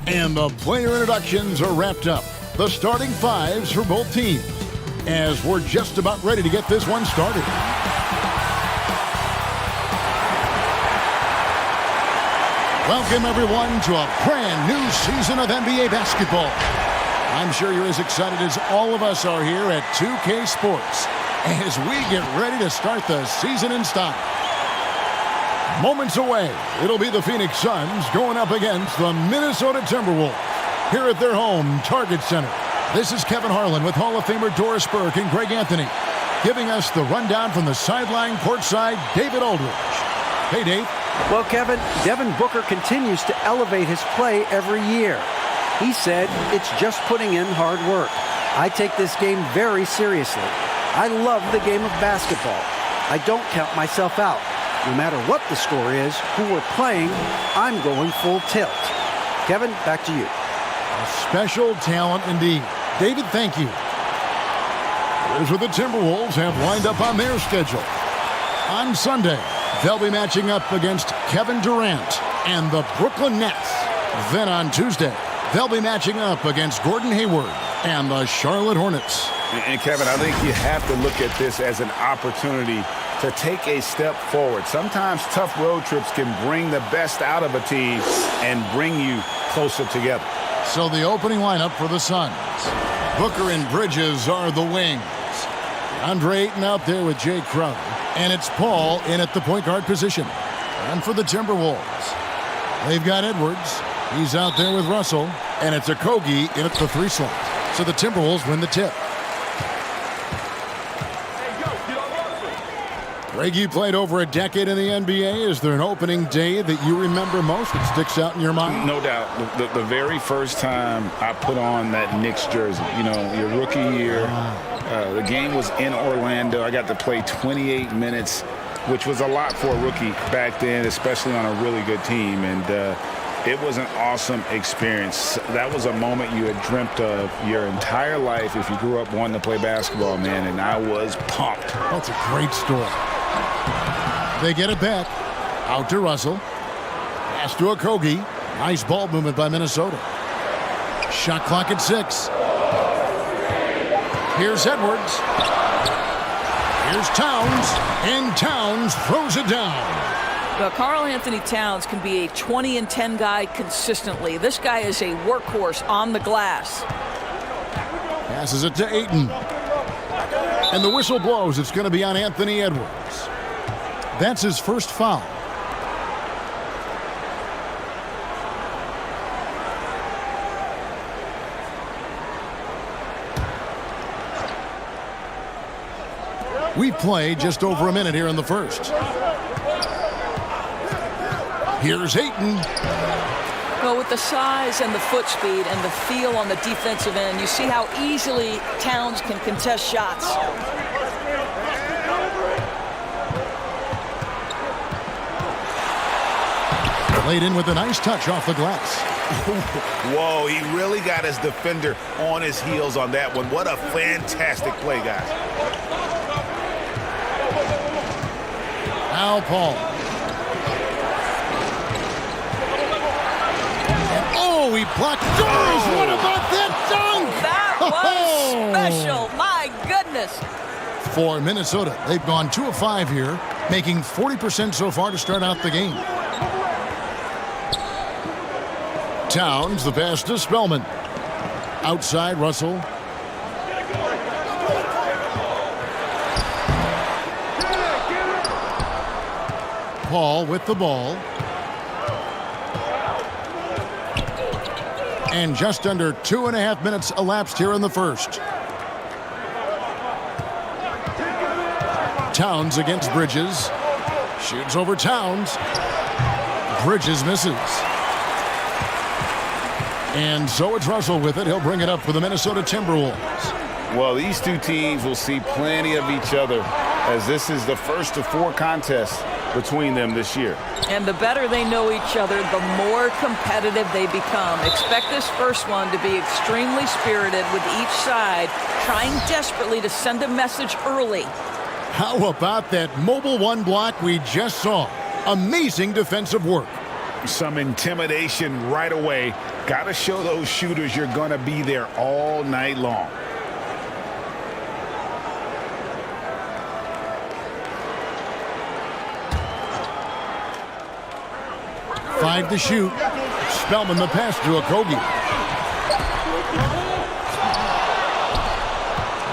And the player introductions are wrapped up. The starting fives for both teams, as we're just about ready to get this one started. Welcome, everyone, to a brand new season of NBA basketball. I'm sure you're as excited as all of us are here at 2K Sports as we get ready to start the season in style. Moments away, it'll be the Phoenix Suns going up against the Minnesota Timberwolves here at their home Target Center. This is Kevin Harlan with Hall of Famer Doris Burke and Greg Anthony, giving us the rundown from the sideline courtside, David Aldridge. Hey, Dave. Well, Kevin, Devin Booker continues to elevate his play every year. He said it's just putting in hard work. I take this game very seriously. I love the game of basketball. I don't count myself out. No matter what the score is, who we're playing, I'm going full tilt. Kevin, back to you. A special talent indeed. David, thank you. Here's what the Timberwolves have lined up on their schedule. On Sunday, they'll be matching up against Kevin Durant and the Brooklyn Nets. Then on Tuesday, they'll be matching up against Gordon Hayward and the Charlotte Hornets. And Kevin, I think you have to look at this as an opportunity to take a step forward. Sometimes tough road trips can bring the best out of a team and bring you closer together. So the opening lineup for the Suns. Booker and Bridges are the wings. Andre Ayton out there with Jay Crowder. And it's Paul in at the point guard position. And for the Timberwolves, they've got Edwards. He's out there with Russell. And it's Okogie in at the 3 slot. So the Timberwolves win the tip. Greg, you played over a decade in the NBA. Is there an opening day that you remember most that sticks out in your mind? No doubt. The very first time I put on that Knicks jersey, you know, your rookie year, the game was in Orlando. I got to play 28 minutes, which was a lot for a rookie back then, especially on a really good team. And it was an awesome experience. That was a moment you had dreamt of your entire life if you grew up wanting to play basketball, man, and I was pumped. That's a great story. They get it back. Out to Russell. Pass to Okogie. Nice ball movement by Minnesota. Shot clock at 6. Here's Edwards. Here's Towns. And Towns throws it down. Well, Karl Anthony Towns can be a 20-10 guy consistently. This guy is a workhorse on the glass. Passes it to Ayton. And the whistle blows. It's going to be on Anthony Edwards. That's his first foul. We've played just over a minute here in the first. Here's Ayton. Well, with the size and the foot speed and the feel on the defensive end, you see how easily Towns can contest shots. Laid in with a nice touch off the glass. Whoa, he really got his defender on his heels on that one. What a fantastic play, guys. Now Paul. And oh, he blocked Doris. What about that dunk? That was special. My goodness. For Minnesota, they've gone 2 of 5 here, making 40% so far to start out the game. Towns, the pass to Spellman. Outside, Russell. Paul with the ball. And just under 2.5 minutes elapsed here in the first. Towns against Bridges. Shoots over Towns. Bridges misses. And so it's Russell with it. He'll bring it up for the Minnesota Timberwolves. Well, these two teams will see plenty of each other as this is the first of 4 contests between them this year. And the better they know each other, the more competitive they become. Expect this first one to be extremely spirited with each side trying desperately to send a message early. How about that mobile 1 block we just saw? Amazing defensive work. Some intimidation right away Got to show those shooters you're going to be there all night long. Five to shoot. Spellman the pass to Okogie.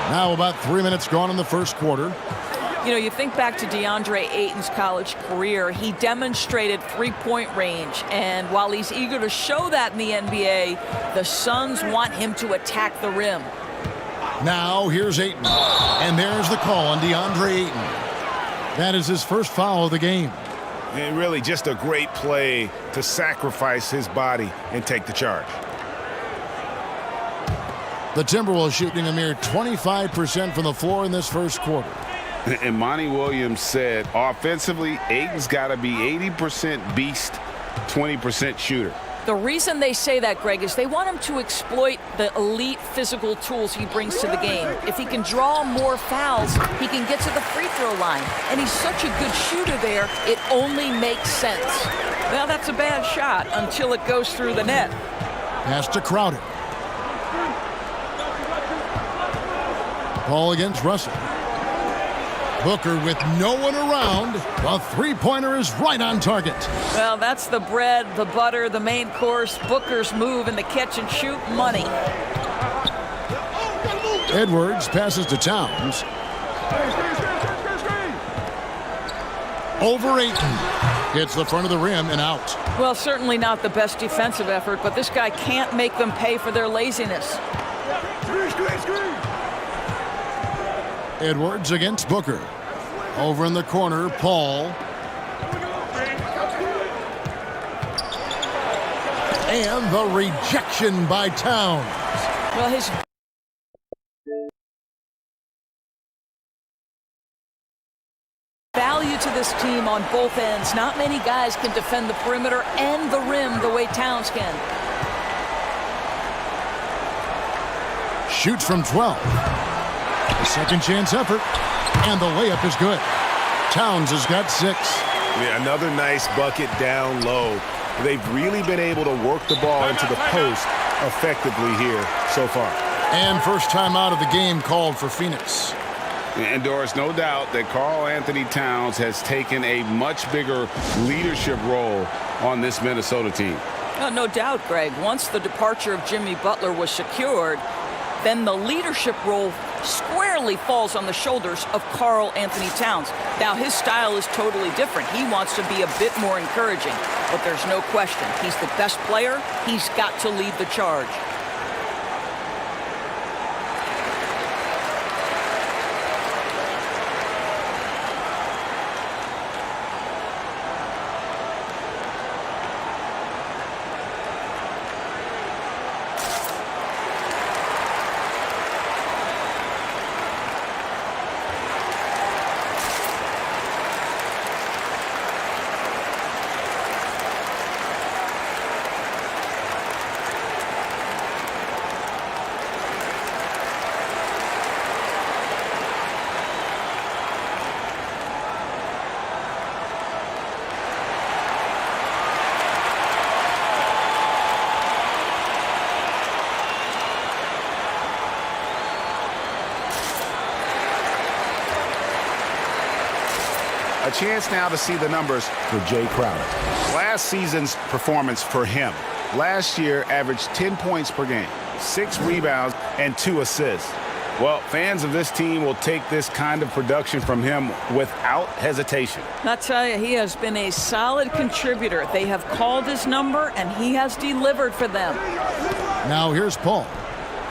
Now about 3 minutes gone in the first quarter. You know, you think back to DeAndre Ayton's college career, he demonstrated three-point range, and while he's eager to show that in the NBA, the Suns want him to attack the rim. Now here's Ayton, and there's the call on DeAndre Ayton. That is his first foul of the game. And really just a great play to sacrifice his body and take the charge. The Timberwolves shooting a mere 25% from the floor in this first quarter. And Monty Williams said, offensively, Ayton's got to be 80% beast, 20% shooter. The reason they say that, Greg, is they want him to exploit the elite physical tools he brings to the game. If he can draw more fouls, he can get to the free throw line. And he's such a good shooter there, it only makes sense. Well, that's a bad shot until it goes through the net. Pass to Crowder. Ball against Russell. Booker with no one around. The three-pointer is right on target. Well, that's the bread, the butter, the main course. Booker's move in the catch-and-shoot money. Edwards passes to Towns. Over Ayton. Hits the front of the rim and out. Well, certainly not the best defensive effort, but this guy can't make them pay for their laziness. Edwards against Booker. Over in the corner, Paul. And the rejection by Towns. Well, his value to this team on both ends. Not many guys can defend the perimeter and the rim the way Towns can. Shoots from 12. A second chance effort, and the layup is good. Towns has got 6. Yeah, another nice bucket down low. They've really been able to work the ball into the post effectively here so far. And first time out of the game called for Phoenix. And Doris, no doubt that Karl Anthony Towns has taken a much bigger leadership role on this Minnesota team. No doubt, Greg. Once the departure of Jimmy Butler was secured, then the leadership role squarely falls on the shoulders of Karl Anthony Towns. Now, his style is totally different. He wants to be a bit more encouraging, but there's no question. He's the best player. He's got to lead the charge. A chance now to see the numbers for Jay Crowder. Last season's performance for him. Last year averaged 10 points per game, 6 rebounds, and 2 assists. Well, fans of this team will take this kind of production from him without hesitation. I tell you, he has been a solid contributor. They have called his number, and he has delivered for them. Now here's Paul.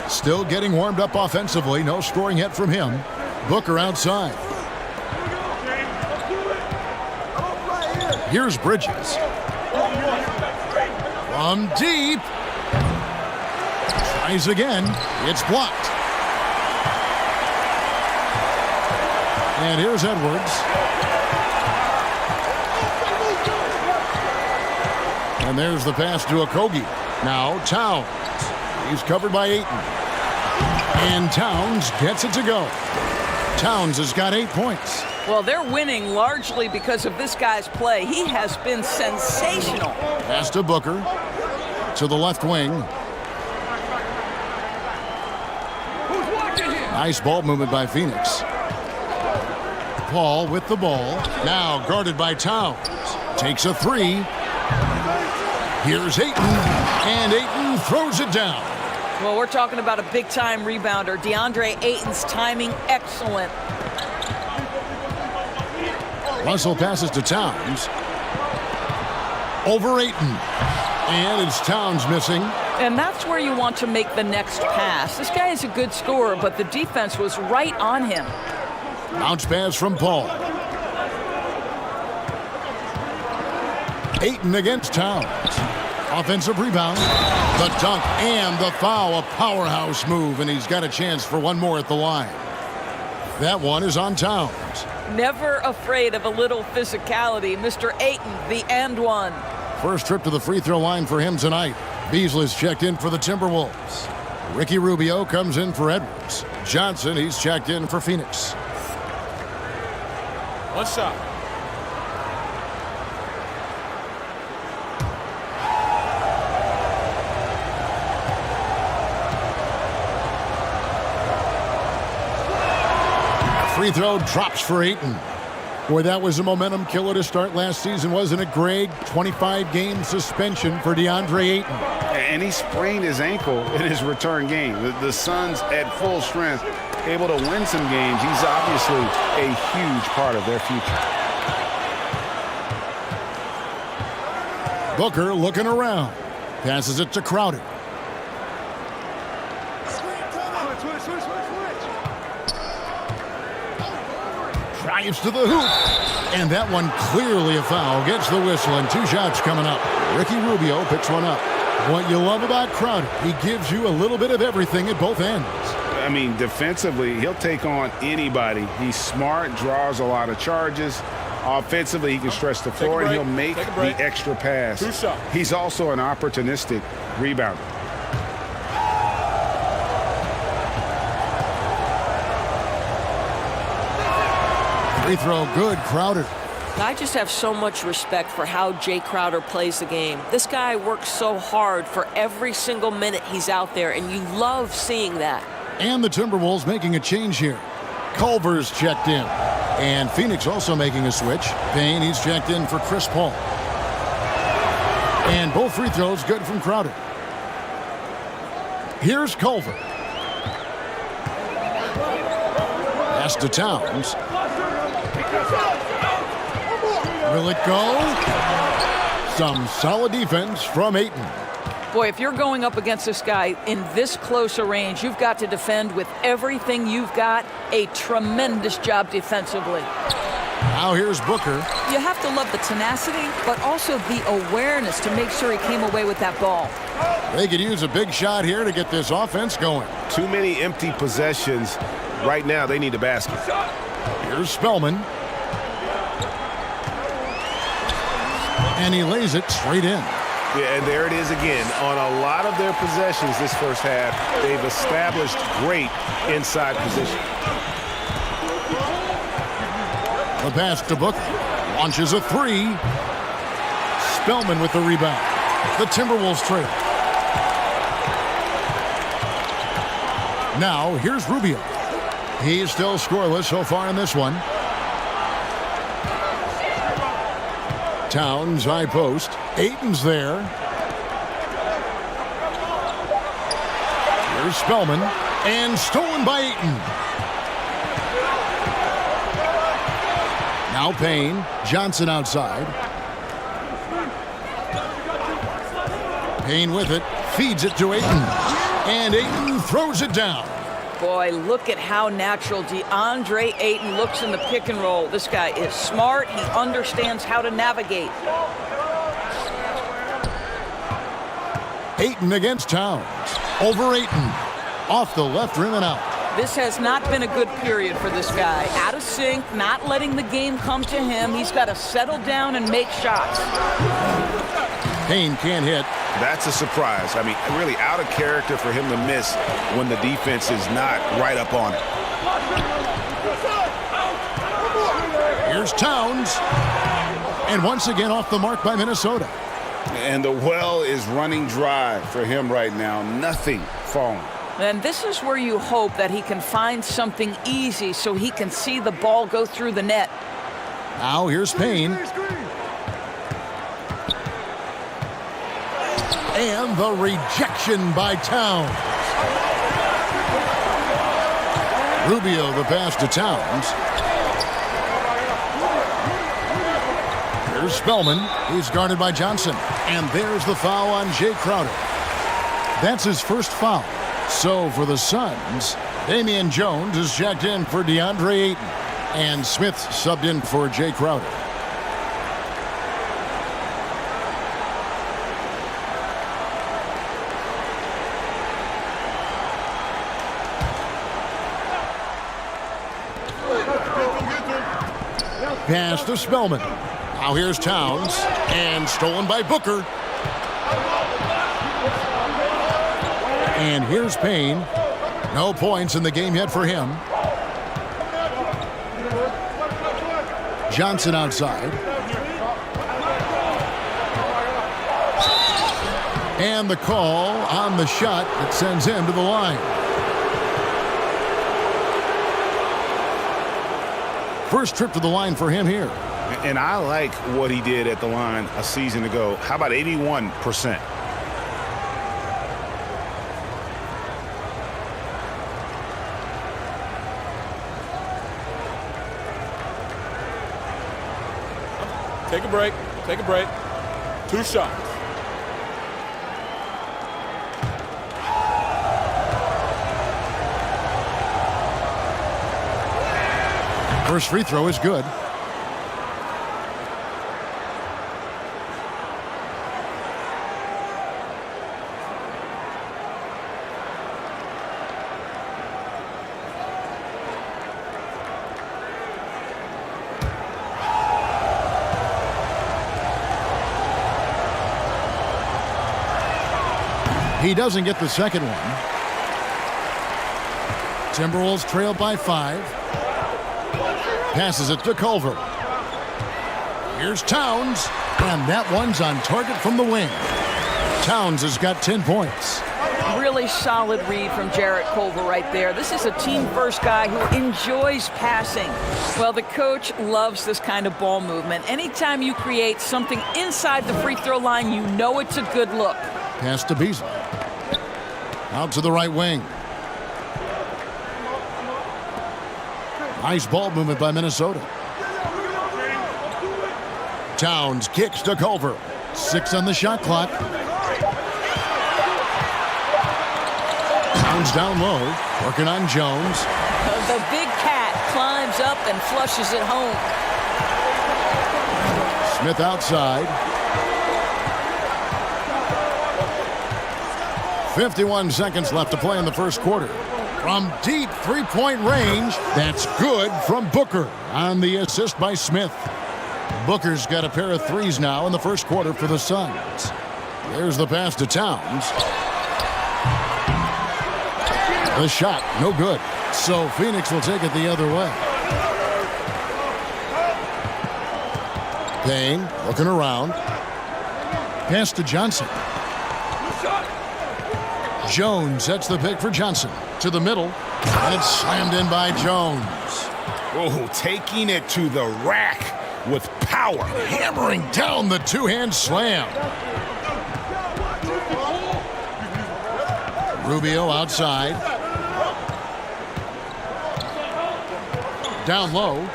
Still getting warmed up offensively. No scoring yet from him. Booker outside. Here's Bridges. From deep. Tries again. It's blocked. And here's Edwards. And there's the pass to Okogie. Now Towns. He's covered by Ayton. And Towns gets it to go. Towns has got 8 points. Well, they're winning largely because of this guy's play. He has been sensational. Pass to Booker. to the left wing. Nice ball movement by Phoenix. Paul with the ball. Now guarded by Towns. Takes a three. Here's Ayton. And Ayton throws it down. Well, we're talking about a big-time rebounder. DeAndre Ayton's timing excellent. Russell passes to Towns. Over Ayton. And it's Towns missing. And that's where you want to make the next pass. This guy is a good scorer, but the defense was right on him. Bounce pass from Paul. Ayton against Towns. Offensive rebound. The dunk and the foul. A powerhouse move, and he's got a chance for one more at the line. That one is on Towns. Never afraid of a little physicality. Mr. Ayton, the and one. First trip to the free throw line for him tonight. Beasley's checked in for the Timberwolves. Ricky Rubio comes in for Edwards. Johnson, he's checked in for Phoenix. One shot. Free throw drops for Ayton. Boy, that was a momentum killer to start last season, wasn't it, Greg? 25-game suspension for DeAndre Ayton. And he sprained his ankle in his return game. The Suns at full strength, able to win some games. He's obviously a huge part of their future. Booker looking around. Passes it to Crowder. Drives to the hoop. And that one clearly a foul. Gets the whistle and 2 shots coming up. Ricky Rubio picks one up. What you love about Crowder, he gives you a little bit of everything at both ends. I mean, defensively, he'll take on anybody. He's smart, draws a lot of charges. Offensively, he can stretch the floor, and he'll make the extra pass. He's also an opportunistic rebounder. Free throw good, Crowder. I just have so much respect for how Jay Crowder plays the game. This guy works so hard for every single minute he's out there, and you love seeing that. And the Timberwolves making a change here. Culver's checked in. And Phoenix also making a switch. Payne, he's checked in for Chris Paul. And both free throws good from Crowder. Here's Culver. Pass to Towns. Will it go? Some solid defense from Ayton. Boy, if you're going up against this guy in this close a range, you've got to defend with everything you've got. A tremendous job defensively. Now here's Booker. You have to love the tenacity, but also the awareness to make sure he came away with that ball. They could use a big shot here to get this offense going. Too many empty possessions. Right now, they need a basket. Here's Spellman. And he lays it straight in. Yeah, and there it is again. On a lot of their possessions this first half, they've established great inside position. The pass to Booker. Launches a three. Spellman with the rebound. The Timberwolves trail. Now, here's Rubio. He's still scoreless so far in this one. Towns, high post. Ayton's there. Here's Spellman. And stolen by Ayton. Now Payne. Johnson outside. Payne with it. Feeds it to Ayton. And Ayton throws it down. Boy, look at how natural DeAndre Ayton looks in the pick and roll. This guy is smart. He understands how to navigate. Ayton against Towns. Over Ayton. Off the left rim and out. This has not been a good period for this guy. Out of sync, not letting the game come to him. He's got to settle down and make shots. Payne can't hit. That's a surprise. I mean, really out of character for him to miss when the defense is not right up on it. Here's Towns. And once again off the mark by Minnesota. And the well is running dry for him right now. Nothing falling. And this is where you hope that he can find something easy so he can see the ball go through the net. Now here's Payne. And the rejection by Towns. Rubio the pass to Towns. Here's Spellman. He's guarded by Johnson. And there's the foul on Jay Crowder. That's his first foul. So for the Suns, Damian Jones is checked in for DeAndre Ayton. And Smith subbed in for Jay Crowder. Pass to Spellman. Now here's Towns. And stolen by Booker. And here's Payne. No points in the game yet for him. Johnson outside. And the call on the shot that sends him to the line. First trip to the line for him here. And I like what he did at the line a season ago. How about 81%? Take a break. Take a break. 2 shots. First free throw is good. He doesn't get the second one. Timberwolves trail by 5. Passes it to Culver. Here's Towns. And that one's on target from the wing. Towns has got 10 points. Really solid read from Jarrett Culver right there. This is a team-first guy who enjoys passing. Well, the coach loves this kind of ball movement. Anytime you create something inside the free throw line, you know it's a good look. Pass to Beasley. Out to the right wing. Nice ball movement by Minnesota. Towns kicks to Culver. 6 on the shot clock. Towns down low, working on Jones. The big cat climbs up and flushes it home. Smith outside. 51 seconds left to play in the first quarter. From deep three-point range, that's good from Booker on the assist by Smith. Booker's got a pair of threes now in the first quarter for the Suns. There's the pass to Towns. The shot, no good. So Phoenix will take it the other way. Payne looking around. Pass to Johnson. Jones sets the pick for Johnson. To the middle. And it's slammed in by Jones. Oh, taking it to the rack with power. Hammering down the two-hand slam. Rubio outside. Down low.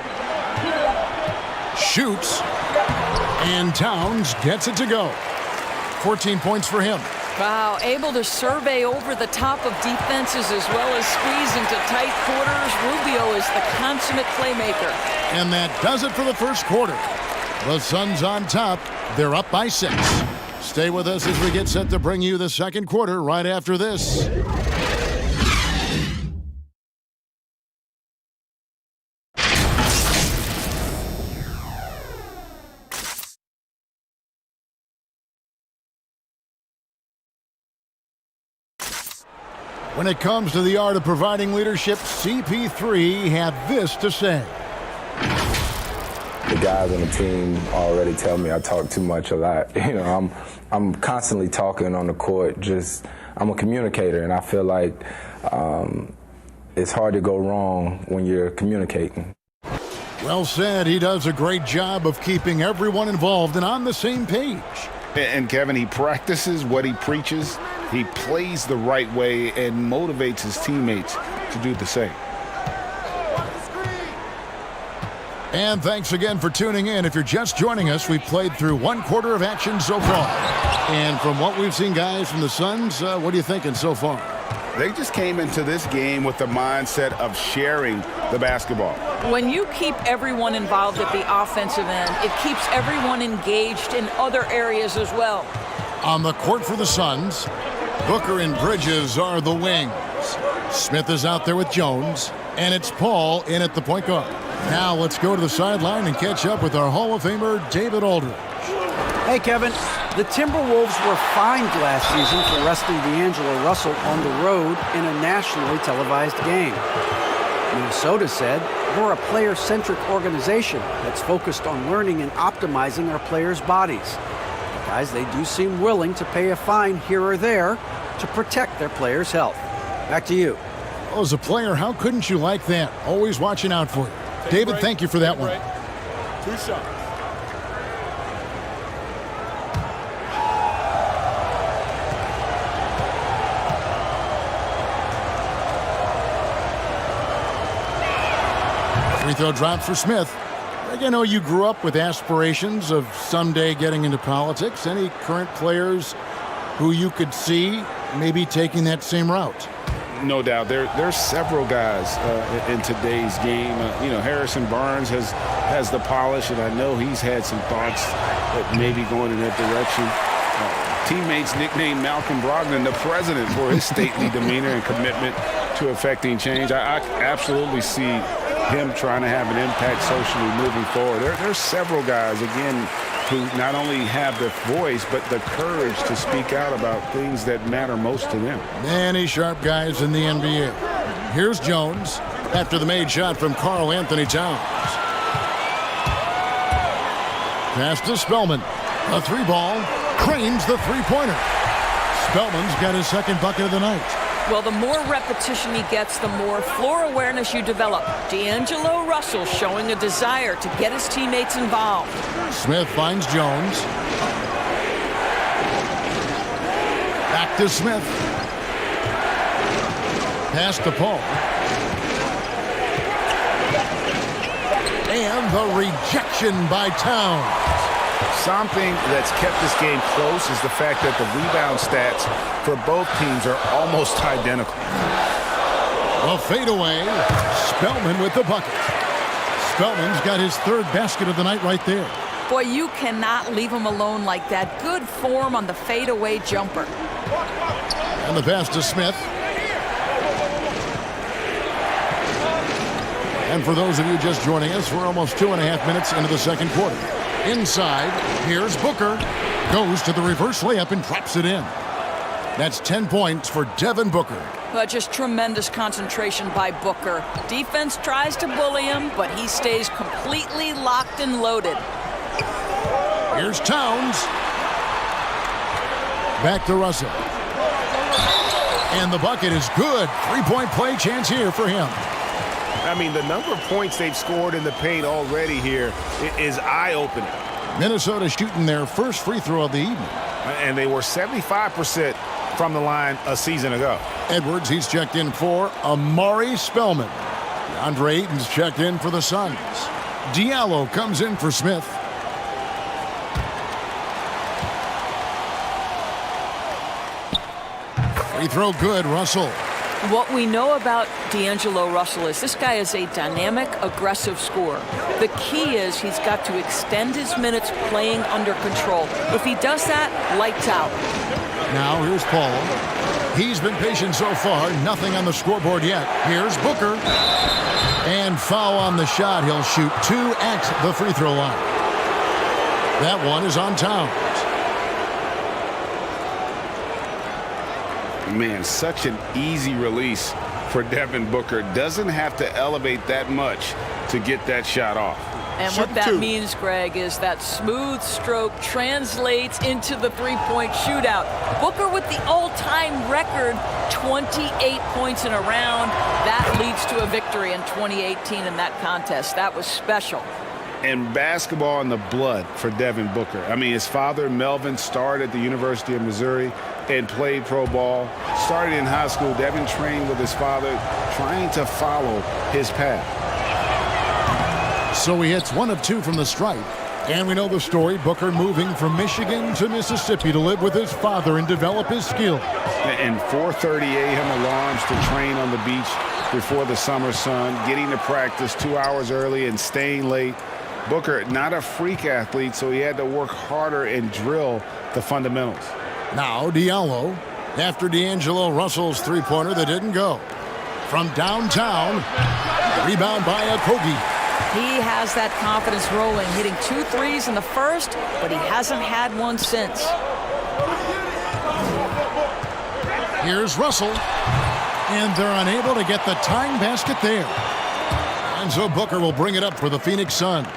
Shoots. And Towns gets it to go. 14 points for him. Wow, able to survey over the top of defenses as well as squeeze into tight quarters. Rubio is the consummate playmaker. And that does it for the first quarter. The Suns on top. They're up by 6. Stay with us as we get set to bring you the second quarter right after this. When it comes to the art of providing leadership, CP3 had this to say. The guys on the team already tell me I talk too much a lot. You know, I'm constantly talking on the court. I'm a communicator, and I feel like it's hard to go wrong when you're communicating. Well said. He does a great job of keeping everyone involved and on the same page. And Kevin, he practices what he preaches. He plays the right way and motivates his teammates to do the same. And thanks again for tuning in. If you're just joining us, we've played through one quarter of action so far. And from what we've seen, guys, from the Suns, what are you thinking so far? They just came into this game with the mindset of sharing the basketball. When you keep everyone involved at the offensive end, it keeps everyone engaged in other areas as well. On the court for the Suns, Booker and Bridges are the wings. Smith is out there with Jones, and it's Paul in at the point guard. Now let's go to the sideline and catch up with our Hall of Famer, David Aldridge. Hey, Kevin. The Timberwolves were fined last season for resting D'Angelo Russell on the road in a nationally televised game. Minnesota said, we're a player-centric organization that's focused on learning and optimizing our players' bodies. Guys, they do seem willing to pay a fine here or there to protect their players' health. Back to you. Well, as a player, how couldn't you like that? Always watching out for you. David, thank you for that one. 2 shots. Free throw drops for Smith. I know you grew up with aspirations of someday getting into politics. Any current players who you could see maybe taking that same route? No doubt. There's several guys in today's game. Harrison Barnes has the polish, and I know he's had some thoughts that maybe going in that direction. Teammates nicknamed Malcolm Brogdon the president for his stately demeanor and commitment to affecting change. I absolutely see him trying to have an impact socially moving forward. There's several guys, again, who not only have the voice, but the courage to speak out about things that matter most to them. Many sharp guys in the NBA. Here's Jones after the made shot from Karl Anthony Towns. Pass to Spellman. A 3-ball. Cranes the three-pointer. Spellman's got his second bucket of the night. Well, the more repetition he gets, the more floor awareness you develop. D'Angelo Russell showing a desire to get his teammates involved. Smith finds Jones. Back to Smith. Pass to Paul. And the rejection by Towns. Something that's kept this game close is the fact that the rebound stats for both teams are almost identical. A fadeaway. Spellman with the bucket. Spellman's got his third basket of the night right there. Boy, you cannot leave him alone like that. Good form on the fadeaway jumper. And the pass to Smith. And for those of you just joining us, we're almost 2.5 minutes into the second quarter. Inside, here's Booker. Goes to the reverse layup and traps it in. That's 10 points for Devin Booker. But just tremendous concentration by Booker. Defense tries to bully him, but he stays completely locked and loaded. Here's Towns. Back to Russell. And the bucket is good. 3-point play chance here for him. I mean, the number of points they've scored in the paint already here is eye-opening. Minnesota shooting their first free throw of the evening. And they were 75% from the line a season ago. Edwards, he's checked in for Amari Spellman. DeAndre Ayton's checked in for the Suns. Diallo comes in for Smith. Free throw good, Russell. What we know about D'Angelo Russell is this guy is a dynamic, aggressive scorer. The key is he's got to extend his minutes playing under control. If he does that, lights out. Now here's Paul. He's been patient so far. Nothing on the scoreboard yet. Here's Booker. And foul on the shot. He'll shoot 2 at the free throw line. That one is on Towns. Man, such an easy release for Devin Booker. Doesn't have to elevate that much to get that shot off. And what that means, Greg, is that smooth stroke translates into the three-point shootout. Booker with the all-time record, 28 points in a round. That leads to a victory in 2018 in that contest. That was special. And basketball in the blood for Devin Booker. I mean, his father, Melvin, started at the University of Missouri and played pro ball. Started in high school. Devin trained with his father, trying to follow his path. So he hits 1 of 2 from the stripe. And we know the story, Booker moving from Michigan to Mississippi to live with his father and develop his skill. And 4:30 a.m. alarms to train on the beach before the summer sun, getting to practice 2 hours early and staying late. Booker, not a freak athlete, so he had to work harder and drill the fundamentals. Now Diallo, after D'Angelo Russell's three-pointer that didn't go. From downtown, rebound by Okogie. He has that confidence rolling, hitting 2 threes in the first, but he hasn't had one since. Here's Russell, and they're unable to get the tying basket there. And so Booker will bring it up for the Phoenix Suns.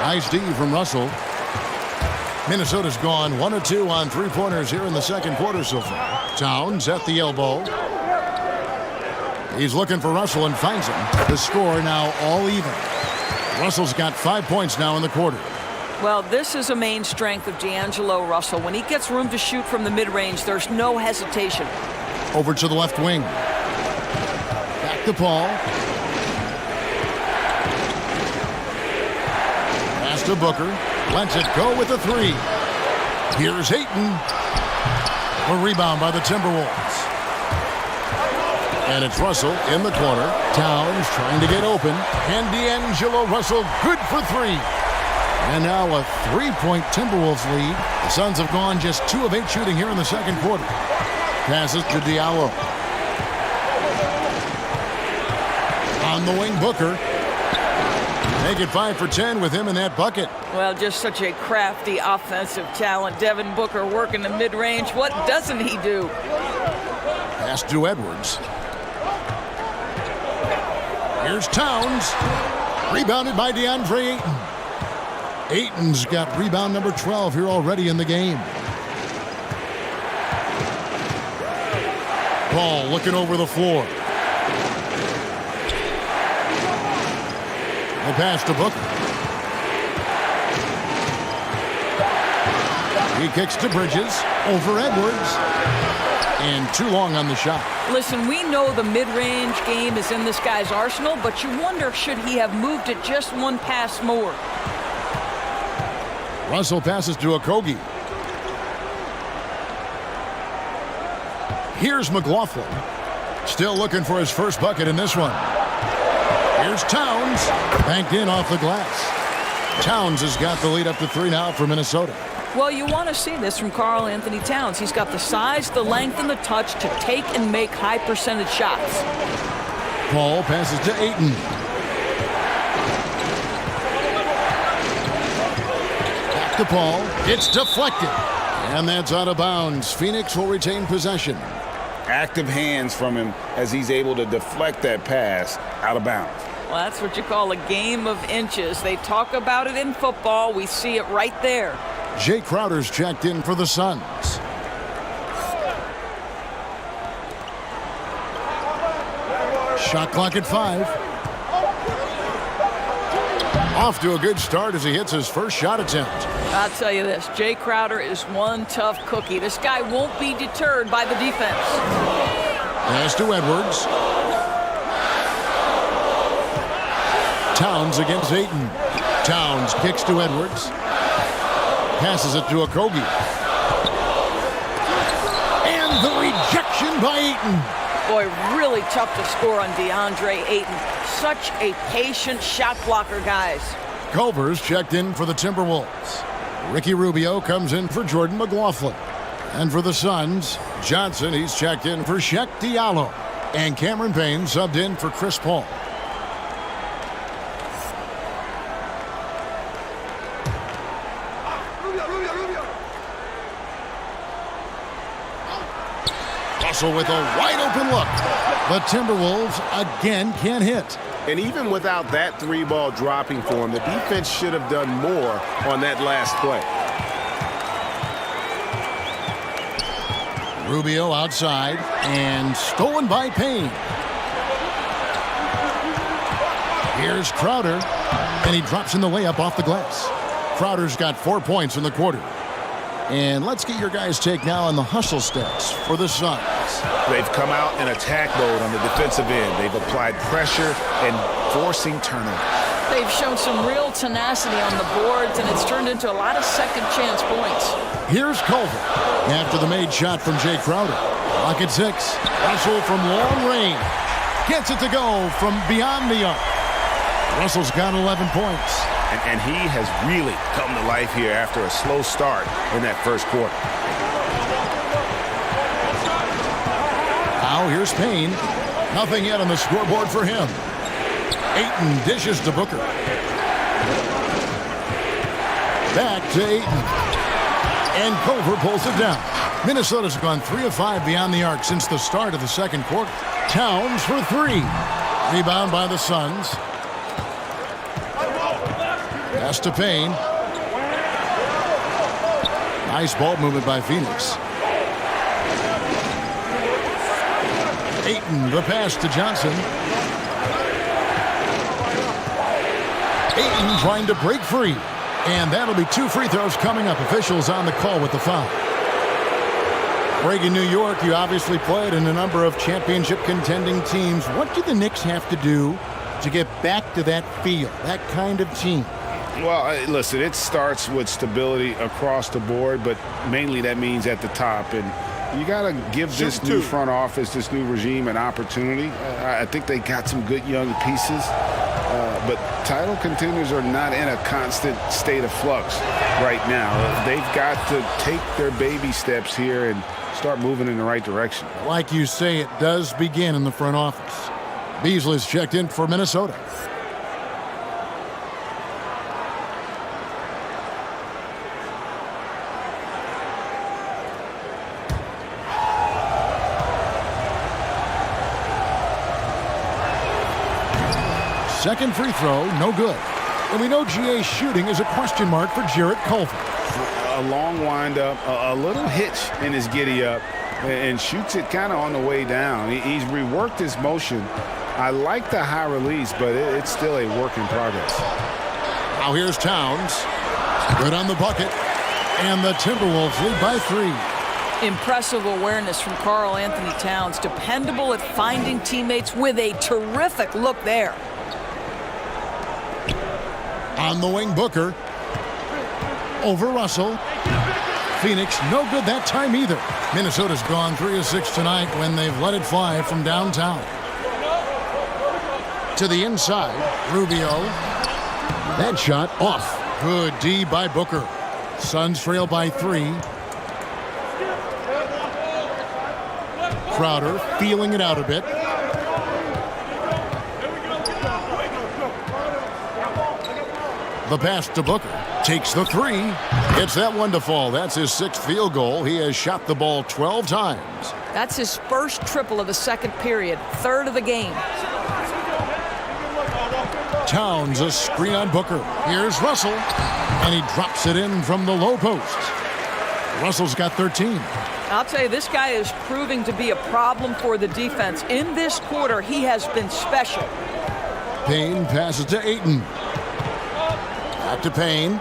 Nice D from Russell. Minnesota's gone 1 of 2 on three-pointers here in the second quarter so far. Towns at the elbow. He's looking for Russell and finds him. The score now all even. Russell's got 5 points now in the quarter. Well, this is a main strength of D'Angelo Russell. When he gets room to shoot from the mid-range, there's no hesitation. Over to the left wing. Back to Paul. Pass to Booker. Lets it go with a 3. Here's Ayton. A rebound by the Timberwolves. And it's Russell in the corner. Towns trying to get open. And D'Angelo Russell good for 3. And now a 3-point Timberwolves lead. The Suns have gone just 2 of 8 shooting here in the second quarter. Passes to Diallo. On the wing, Booker. Make it 5 for 10 with him in that bucket. Well, just such a crafty offensive talent. Devin Booker working the mid-range. What doesn't he do? Pass to Edwards. Here's Towns. Rebounded by DeAndre Ayton. Ayton's got rebound number 12 here already in the game. Paul looking over the floor. The pass to Booker. He kicks to Bridges. Over Edwards. And too long on the shot. Listen, we know the mid-range game is in this guy's arsenal, but you wonder, should he have moved it just 1 pass more? Russell passes to Okogie. Here's McLaughlin. Still looking for his first bucket in this one. Here's Towns. Banked in off the glass. Towns has got the lead up to 3 now for Minnesota. Well, you want to see this from Karl Anthony Towns. He's got the size, the length, and the touch to take and make high percentage shots. Paul passes to Ayton. Back to Paul. It's deflected. And that's out of bounds. Phoenix will retain possession. Active hands from him as he's able to deflect that pass out of bounds. Well, that's what you call a game of inches. They talk about it in football. We see it right there. Jay Crowder's checked in for the Suns. Shot clock at 5. Off to a good start as he hits his first shot attempt. I'll tell you this, Jay Crowder is one tough cookie. This guy won't be deterred by the defense. Pass to Edwards. Towns against Ayton. Towns kicks to Edwards. Passes it to Okogie. And the rejection by Ayton. Boy, really tough to score on DeAndre Ayton. Such a patient shot blocker, guys. Culver's checked in for the Timberwolves. Ricky Rubio comes in for Jordan McLaughlin. And for the Suns, Johnson, he's checked in for Sheck Diallo. And Cameron Payne subbed in for Chris Paul. Russell with a wide-open look. The Timberwolves again can't hit. And even without that three-ball dropping for him, the defense should have done more on that last play. Rubio outside and stolen by Payne. Here's Crowder, and he drops in the layup off the glass. Crowder's got 4 points in the quarter. And let's get your guys' take now on the hustle stats for the Suns. They've come out in attack mode on the defensive end. They've applied pressure and forcing turnovers. They've shown some real tenacity on the boards, and it's turned into a lot of second-chance points. Here's Culver after the made shot from Jay Crowder. Clock at 6. Russell from long range. Gets it to go from beyond the arc. Russell's got 11 points. And he has really come to life here after a slow start in that first quarter. Now here's Payne. Nothing yet on the scoreboard for him. Ayton dishes to Booker. Back to Ayton. And Culver pulls it down. Minnesota's gone 3 of 5 beyond the arc since the start of the second quarter. Towns for 3. Rebound by the Suns. Pass to Payne. Nice ball movement by Phoenix. Ayton, the pass to Johnson. Ayton trying to break free. And that'll be 2 free throws coming up. Officials on the call with the foul. Greg, in New York, you obviously played in a number of championship contending teams. What do the Knicks have to do to get back to that feel, that kind of team? Well, listen, it starts with stability across the board, but mainly that means at the top. And you got to give this new front office, this new regime, an opportunity. I think they got some good young pieces, but title contenders are not in a constant state of flux right now. They've got to take their baby steps here and start moving in the right direction. Like you say, it does begin in the front office. Beasley's checked in for Minnesota. Second free throw, no good. And we know GA's shooting is a question mark for Jarrett Culver. A long windup, a little hitch in his giddy up, and shoots it kind of on the way down. He's reworked his motion. I like the high release, but it's still a work in progress. Now here's Towns. Good on the bucket. And the Timberwolves lead by 3. Impressive awareness from Karl Anthony Towns. Dependable at finding teammates with a terrific look there. On the wing, Booker. Over Russell. Phoenix, no good that time either. Minnesota's gone 3 of 6 tonight when they've let it fly from downtown. To the inside, Rubio. That shot off. Good D by Booker. Suns trail by 3. Crowder feeling it out a bit. The pass to Booker. Takes the 3. It's that one to fall. That's his 6th field goal. He has shot the ball 12 times. That's his first triple of the second period. 3rd of the game. Towns, a screen on Booker. Here's Russell. And he drops it in from the low post. Russell's got 13. I'll tell you, this guy is proving to be a problem for the defense. In this quarter, he has been special. Payne passes to Ayton. Back to Payne.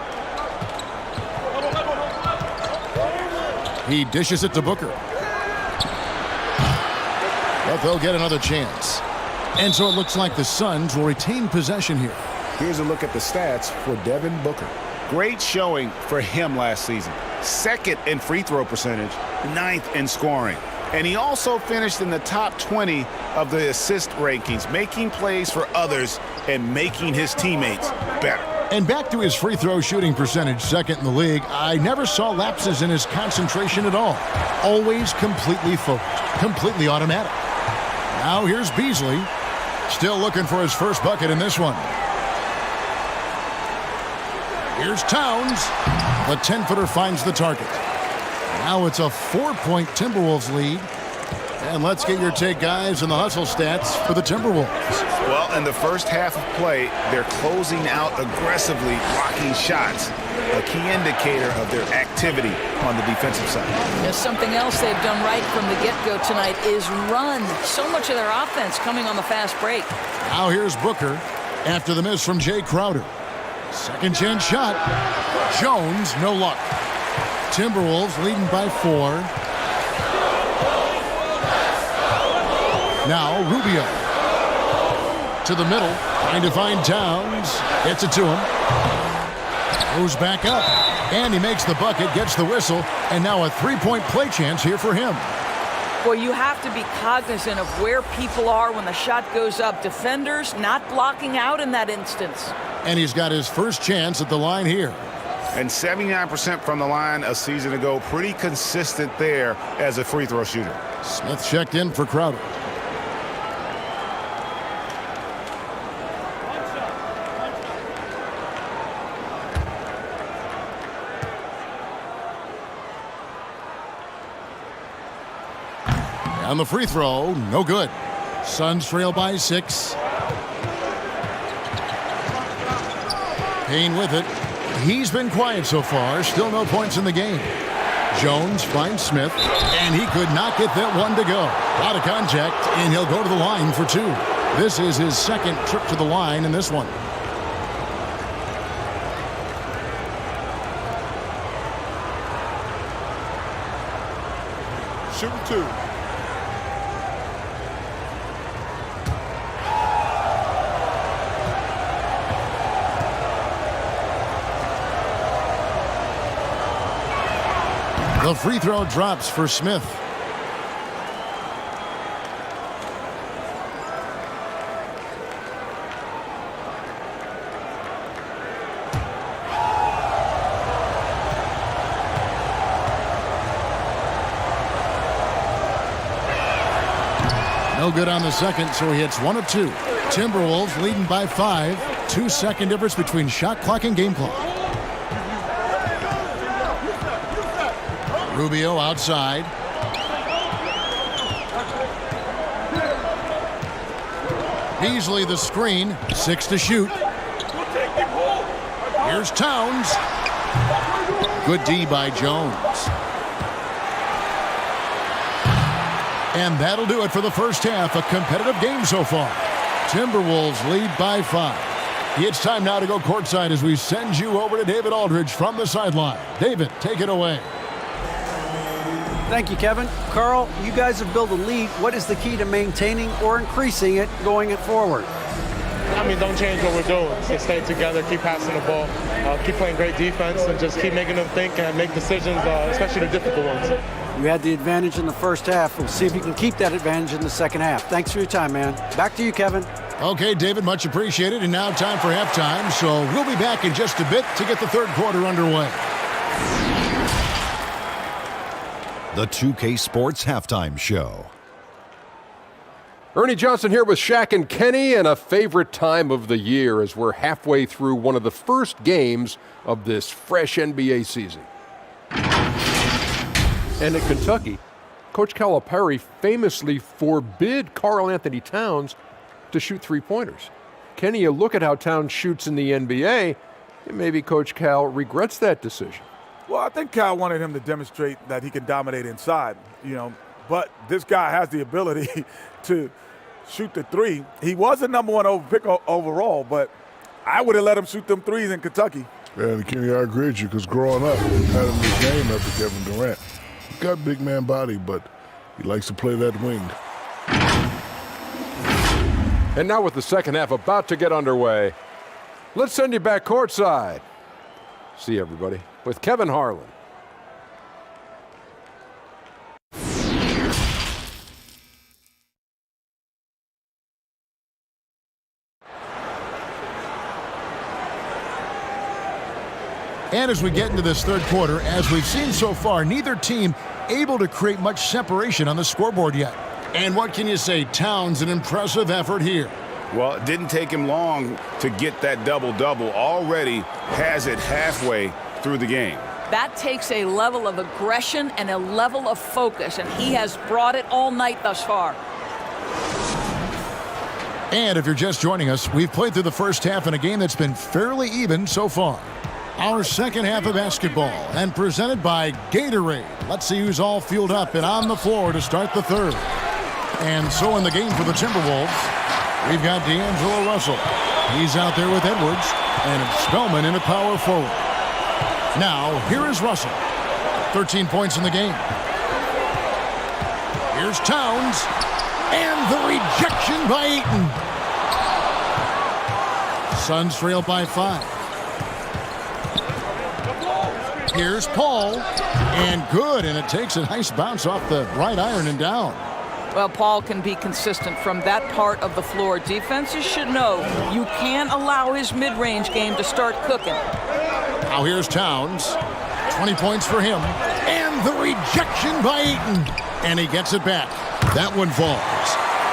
He dishes it to Booker. But they'll get another chance. And so it looks like the Suns will retain possession here. Here's a look at the stats for Devin Booker. Great showing for him last season. 2nd in free throw percentage, 9th in scoring. And he also finished in the top 20 of the assist rankings, making plays for others and making his teammates better. And back to his free throw shooting percentage, 2nd in the league. I never saw lapses in his concentration at all. Always completely focused, completely automatic. Now here's Beasley, still looking for his first bucket in this one. Here's Towns. The 10-footer finds the target. Now it's a 4-point Timberwolves lead. And let's get your take, guys, on the hustle stats for the Timberwolves. Well, in the first half of play, they're closing out aggressively, blocking shots, a key indicator of their activity on the defensive side. Yes, something else they've done right from the get-go tonight is run. So much of their offense coming on the fast break. Now here's Booker after the miss from Jay Crowder. Second chance shot. Jones, no luck. Timberwolves leading by 4. Now Rubio to the middle, trying to find Towns. Gets it to him. Goes back up, and he makes the bucket, gets the whistle, and now a three-point play chance here for him. Well, you have to be cognizant of where people are when the shot goes up. Defenders not blocking out in that instance. And he's got his first chance at the line here. And 79% from the line a season ago. Pretty consistent there as a free throw shooter. Smith checked in for Crowder. On the free throw, no good. Suns trail by 6. Payne with it. He's been quiet so far. Still no points in the game. Jones finds Smith, and he could not get that one to go. Out of contact, and he'll go to the line for 2. This is his second trip to the line in this one. Shooting 2. The free throw drops for Smith. No good on the second, so he hits 1 of 2. Timberwolves leading by 5. 2-second difference between shot clock and game clock. Rubio outside. Beasley the screen. 6 to shoot. Here's Towns. Good D by Jones. And that'll do it for the first half. A competitive game so far. Timberwolves lead by 5. It's time now to go courtside as we send you over to David Aldridge from the sideline. David, take it away. Thank you, Kevin. Carl, you guys have built a lead. What is the key to maintaining or increasing it going forward? I mean, don't change what we're doing. Just stay together, keep passing the ball, keep playing great defense, and just keep making them think and make decisions, especially the difficult ones. You had the advantage in the first half. We'll see if you can keep that advantage in the second half. Thanks for your time, man. Back to you, Kevin. Okay, David, much appreciated. And now time for halftime. So we'll be back in just a bit to get the third quarter underway. The 2K Sports Halftime Show. Ernie Johnson here with Shaq and Kenny, and a favorite time of the year as we're halfway through one of the first games of this fresh NBA season. And in Kentucky, Coach Calipari famously forbid Karl Anthony Towns to shoot three-pointers. Kenny, you look at how Towns shoots in the NBA, and maybe Coach Cal regrets that decision. Well, I think Cal wanted him to demonstrate that he can dominate inside, but this guy has the ability to shoot the three. He was the number 1 pick overall, but I would have let him shoot them threes in Kentucky. And Kenny, I agree with you, because growing up, he had him his name after Kevin Durant. He's got a big man body, but he likes to play that wing. And now with the second half about to get underway, let's send you back courtside. See everybody with Kevin Harlan. And as we get into this third quarter, as we've seen so far, neither team able to create much separation on the scoreboard yet. And what can you say? Towns, an impressive effort here. Well, it didn't take him long to get that double-double. Already has it halfway through the game. That takes a level of aggression and a level of focus, and he has brought it all night thus far. And if you're just joining us, we've played through the first half in a game that's been fairly even so far. Our second half of basketball, and presented by Gatorade. Let's see who's all fueled up and on the floor to start the third. And so in the game for the Timberwolves, we've got D'Angelo Russell. He's out there with Edwards, and Spellman in a power forward. Now, here is Russell. 13 points in the game. Here's Towns. And the rejection by Ayton. Suns trail by 5. Here's Paul. And good, and it takes a nice bounce off the right iron and down. Well, Paul can be consistent from that part of the floor. Defenses should know you can't allow his mid-range game to start cooking. Now here's Towns. 20 points for him. And the rejection by Ayton. And he gets it back. That one falls.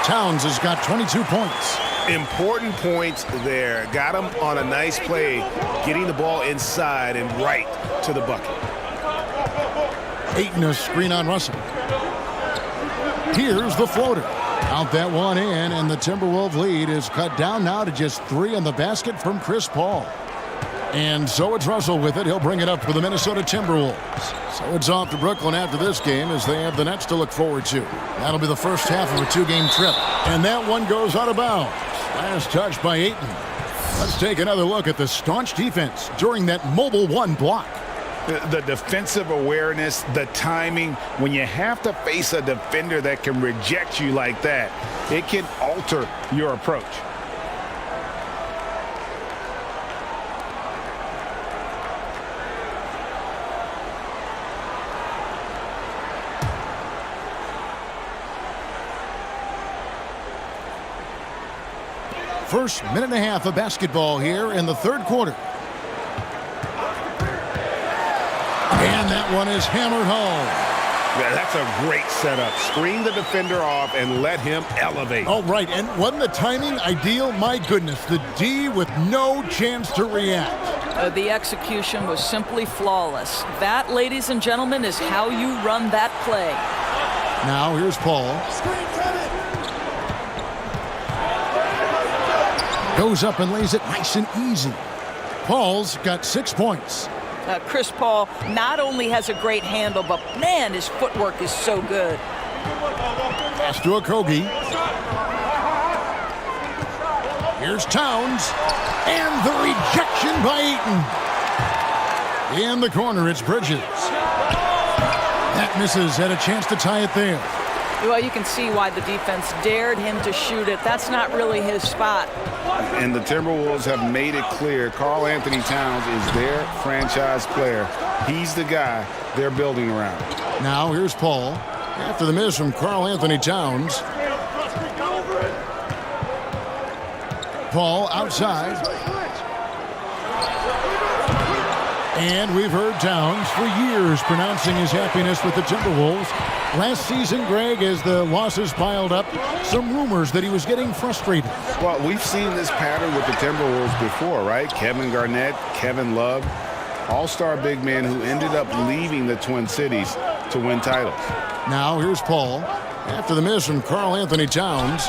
Towns has got 22 points. Important points there. Got him on a nice play, getting the ball inside and right to the bucket. Ayton, a screen on Russell. Here's the floater. Out that one in, and the Timberwolves lead is cut down now to just 3 on the basket from Chris Paul. And so it's Russell with it. He'll bring it up for the Minnesota Timberwolves. So it's off to Brooklyn after this game as they have the Nets to look forward to. That'll be the first half of a 2-game trip. And that one goes out of bounds. Last touch by Ayton. Let's take another look at the staunch defense during that mobile 1 block. The defensive awareness, the timing, when you have to face a defender that can reject you like that, it can alter your approach. First minute and a half of basketball here in the third quarter. And that one is hammered home. Yeah, that's a great setup. Screen the defender off and let him elevate. Oh, right. And wasn't the timing ideal? My goodness, the D with no chance to react. The execution was simply flawless. That, ladies and gentlemen, is how you run that play. Now here's Paul. Goes up and lays it nice and easy. Paul's got 6 points. Chris Paul not only has a great handle, but man, his footwork is so good. Pass to Okogie. Here's Towns. And the rejection by Ayton. In the corner, it's Bridges. That misses. Had a chance to tie it there. Well, you can see why the defense dared him to shoot it. That's not really his spot. And the Timberwolves have made it clear Karl Anthony Towns is their franchise player. He's the guy they're building around. Now here's Paul. After the miss from Karl Anthony Towns. Paul outside. And we've heard Towns for years pronouncing his happiness with the Timberwolves. Last season, Greg, as the losses piled up, some rumors that he was getting frustrated. Well, we've seen this pattern with the Timberwolves before, right? Kevin Garnett, Kevin Love, all-star big men who ended up leaving the Twin Cities to win titles. Now here's Paul. After the miss from Karl Anthony Towns.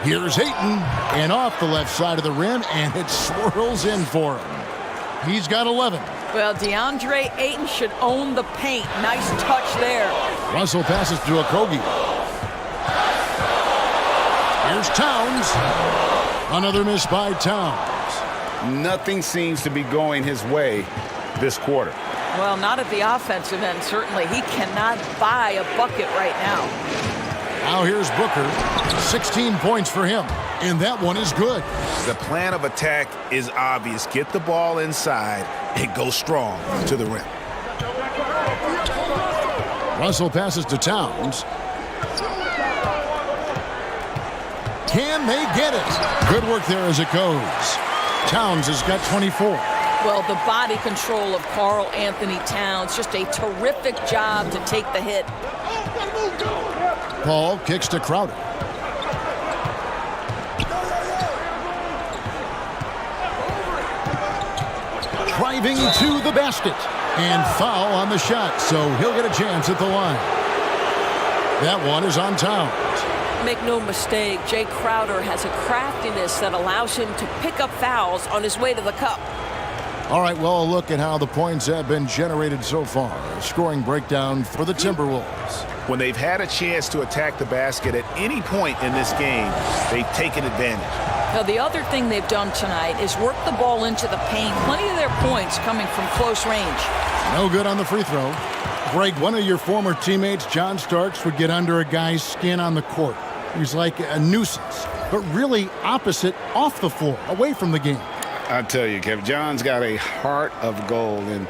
Here's Ayton. And off the left side of the rim, and it swirls in for him. He's got 11. Well, DeAndre Ayton should own the paint. Nice touch there. Russell passes to Okogie. Here's Towns. Another miss by Towns. Nothing seems to be going his way this quarter. Well, not at the offensive end, certainly. He cannot buy a bucket right now. Now here's Booker. 16 points for him. And that one is good. The plan of attack is obvious. Get the ball inside and go strong to the rim. Russell passes to Towns. Can they get it? Good work there as it goes. Towns has got 24. Well, the body control of Karl Anthony Towns, just a terrific job to take the hit. Paul kicks to Crowder. driving to the basket. And foul on the shot, so he'll get a chance at the line. That one is on Towns. Make no mistake, Jay Crowder has a craftiness that allows him to pick up fouls on his way to the cup. All right, well, a look at how the points have been generated so far. A scoring breakdown for the Timberwolves. When they've had a chance to attack the basket at any point in this game, they've taken advantage. Now, the other thing they've done tonight is work the ball into the paint. Plenty of their points coming from close range. No good on the free throw. Greg, one of your former teammates, John Starks, would get under a guy's skin on the court. He's like a nuisance, but really opposite off the floor, away from the game. I tell you, Kevin, John's got a heart of gold, and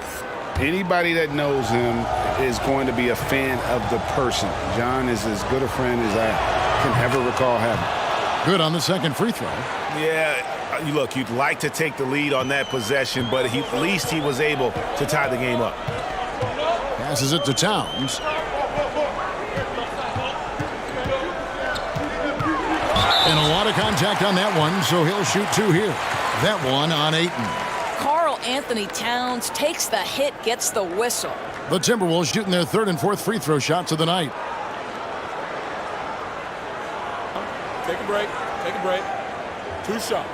anybody that knows him is going to be a fan of the person. John is as good a friend as I can ever recall having. Good on the second free throw. Yeah, look, you'd like to take the lead on that possession, but at least he was able to tie the game up. Passes it to Towns. And a lot of contact on that one, so he'll shoot two here. That one on Ayton. Karl Anthony Towns takes the hit, gets the whistle. The Timberwolves shooting their third and fourth free throw shots of the night. Take a break. Take a break. 2 shots.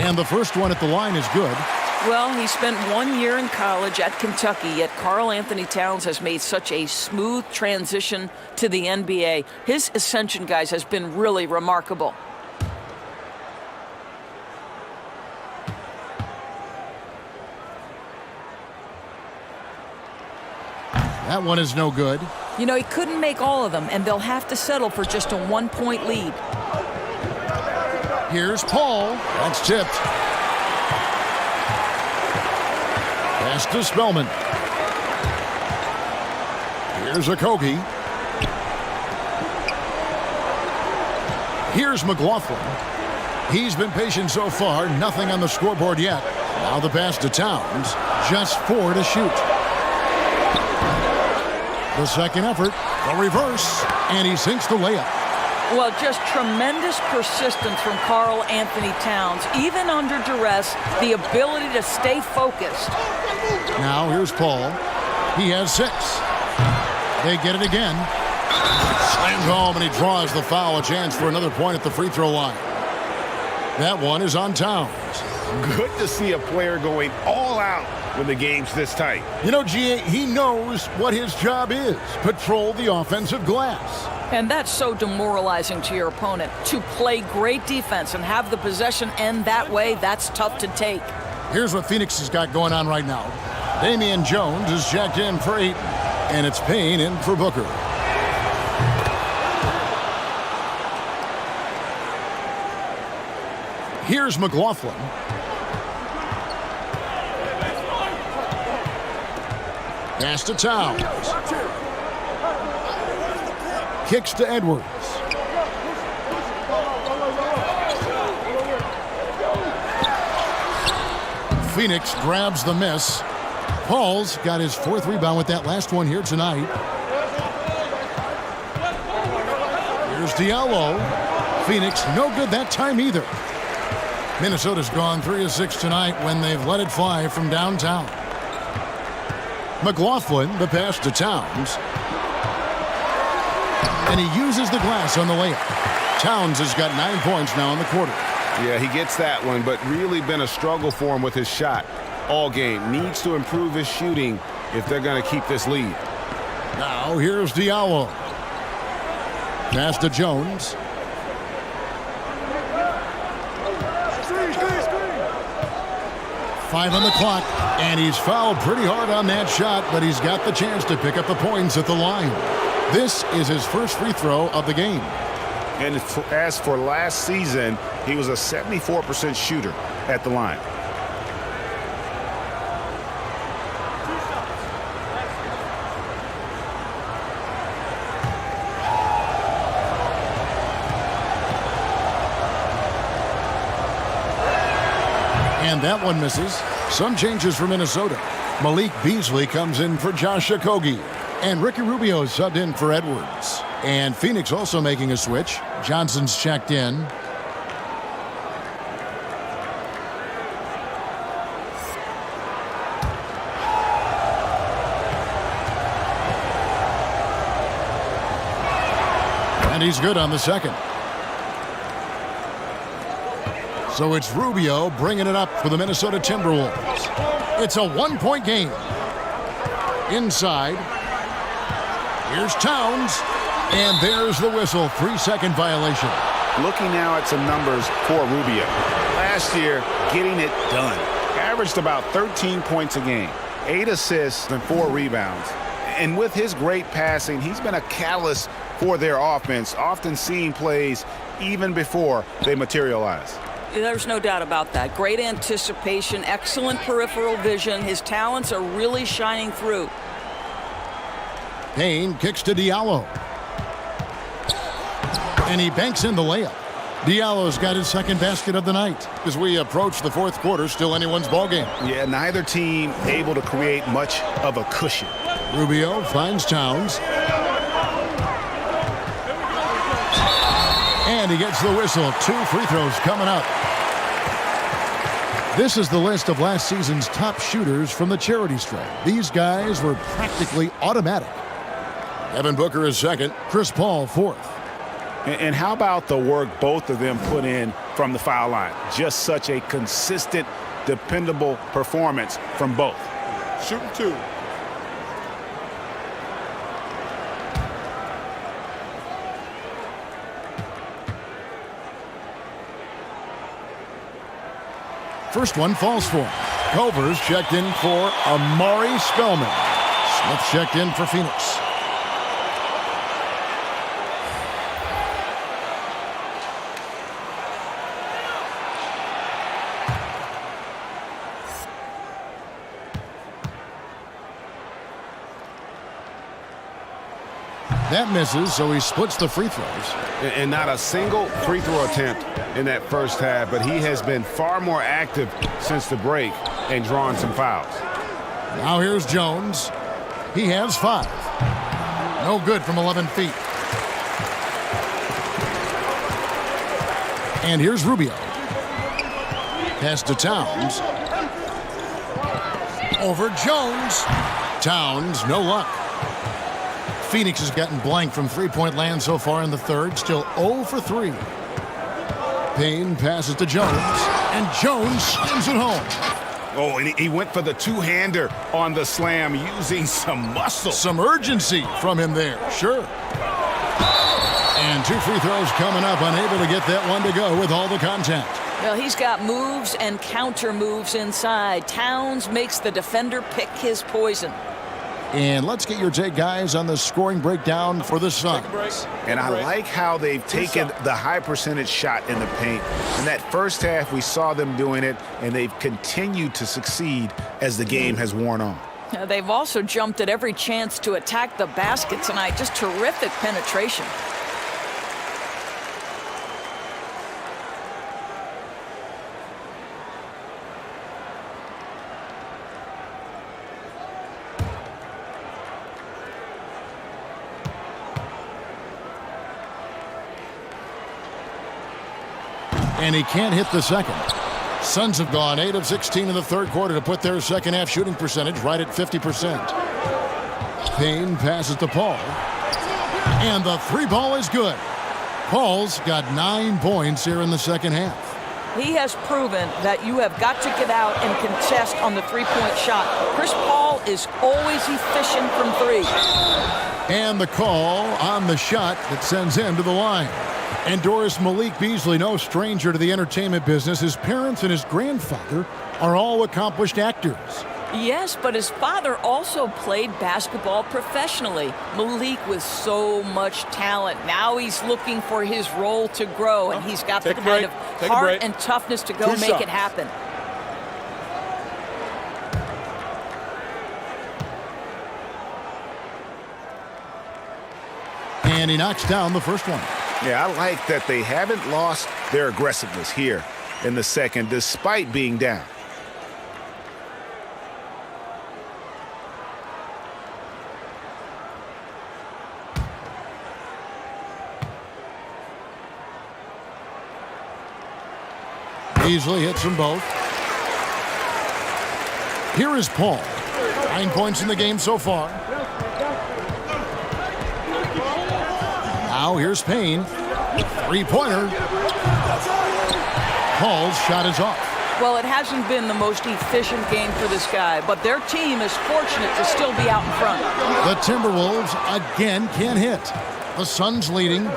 And the first one at the line is good. Well, he spent 1 year in college at Kentucky, yet Karl Anthony Towns has made such a smooth transition to the NBA. His ascension, guys, has been really remarkable. That one is no good. You know, he couldn't make all of them, and they'll have to settle for just a 1-point lead. Here's Paul. That's tipped. Pass to Spellman. Here's Okogie. Here's McLaughlin. He's been patient so far. Nothing on the scoreboard yet. Now the pass to Towns. Just 4 to shoot. The second effort. The reverse. And he sinks the layup. Well, just tremendous persistence from Karl Anthony Towns. Even under duress, the ability to stay focused. Now here's Paul. He has 6. They get it again. Slammed home, and he draws the foul. A chance for another point at the free throw line. That one is on Towns. Good to see a player going all out when the game's this tight. You know, G.A., he knows what his job is. Patrol the offensive glass. And that's so demoralizing to your opponent. To play great defense and have the possession end that way, that's tough to take. Here's what Phoenix has got going on right now. Damian Jones is checked in for Ayton, and it's Payne in for Booker. Here's McLaughlin. Pass to Towns. Kicks to Edwards. Phoenix grabs the miss. Paul's got his 4th rebound with that last one here tonight. Here's Diallo. Phoenix no good that time either. Minnesota's gone 3 of 6 tonight when they've let it fly from downtown. McLaughlin, the pass to Towns. And he uses the glass on the layup. Towns has got 9 points now in the quarter. Yeah, he gets that one, but really been a struggle for him with his shot all game. Needs to improve his shooting if they're going to keep this lead. Now here's Diallo. Pass to Jones. Five on the clock, and he's fouled pretty hard on that shot, but he's got the chance to pick up the points at the line. This is his first free throw of the game. And as for last season, he was a 74% shooter at the line. And that one misses. Some changes for Minnesota. Malik Beasley comes in for Josh Okogie. And Ricky Rubio subbed in for Edwards. And Phoenix also making a switch. Johnson's checked in. And he's good on the second. So it's Rubio bringing it up for the Minnesota Timberwolves. It's a one-point game. Inside. Here's Towns. And there's the whistle. 3-second violation. Looking now at some numbers for Rubio. Last year, getting it done. Averaged about 13 points a game, 8 assists, and 4 rebounds. And with his great passing, he's been a catalyst for their offense, often seeing plays even before they materialize. There's no doubt about that. Great anticipation, excellent peripheral vision. His talents are really shining through. Payne kicks to Diallo. And he banks in the layup. Diallo's got his second basket of the night. As we approach the fourth quarter, still anyone's ballgame. Yeah, neither team able to create much of a cushion. Rubio finds Towns. And he gets the whistle. 2 free throws coming up. This is the list of last season's top shooters from the charity stripe. These guys were practically automatic. Devin Booker is second. Chris Paul fourth. And how about the work both of them put in from the foul line? Just such a consistent, dependable performance from both. Shooting 2. First one falls for him. Culver's checked in for Amari Spellman. Smith checked in for Phoenix. That misses, so he splits the free throws. And not a single free throw attempt in that first half, but he has been far more active since the break and drawn some fouls. Now here's Jones. He has 5. No good from 11 feet. And here's Rubio. Pass to Towns. Over Jones. Towns, no luck. Phoenix has gotten blank from three-point land so far in the third. Still 0 for 3. Payne passes to Jones. And Jones slams it home. Oh, and he went for the two-hander on the slam using some muscle. Some urgency from him there, sure. And 2 free throws coming up, unable to get that one to go with all the contact. Well, he's got moves and counter moves inside. Towns makes the defender pick his poison. And let's get your take, guys, on the scoring breakdown for the Suns. And I like how they've taken the high percentage shot in the paint. In that first half, we saw them doing it, and they've continued to succeed as the game has worn on. They've also jumped at every chance to attack the basket tonight. Just terrific penetration. And he can't hit the second. Suns have gone 8 of 16 in the third quarter to put their second half shooting percentage right at 50%. Payne passes to Paul. And the 3 ball is good. Paul's got 9 points here in the second half. He has proven that you have got to get out and contest on the three-point shot. Chris Paul is always efficient from 3. And the call on the shot that sends him to the line. And Doris Malik Beasley, no stranger to the entertainment business. His parents and his grandfather are all accomplished actors. Yes, but his father also played basketball professionally. Malik with so much talent. Now he's looking for his role to grow, and he's got the kind of heart and toughness to go make it happen. And he knocks down the first one. Yeah, I like that they haven't lost their aggressiveness here in the second, despite being down. Easily hits them both. Here is Paul. 9 points in the game so far. Now here's Payne. 3-pointer. Paul's shot is off. Well, it hasn't been the most efficient game for this guy, but their team is fortunate to still be out in front. The Timberwolves again can't hit. The Suns leading.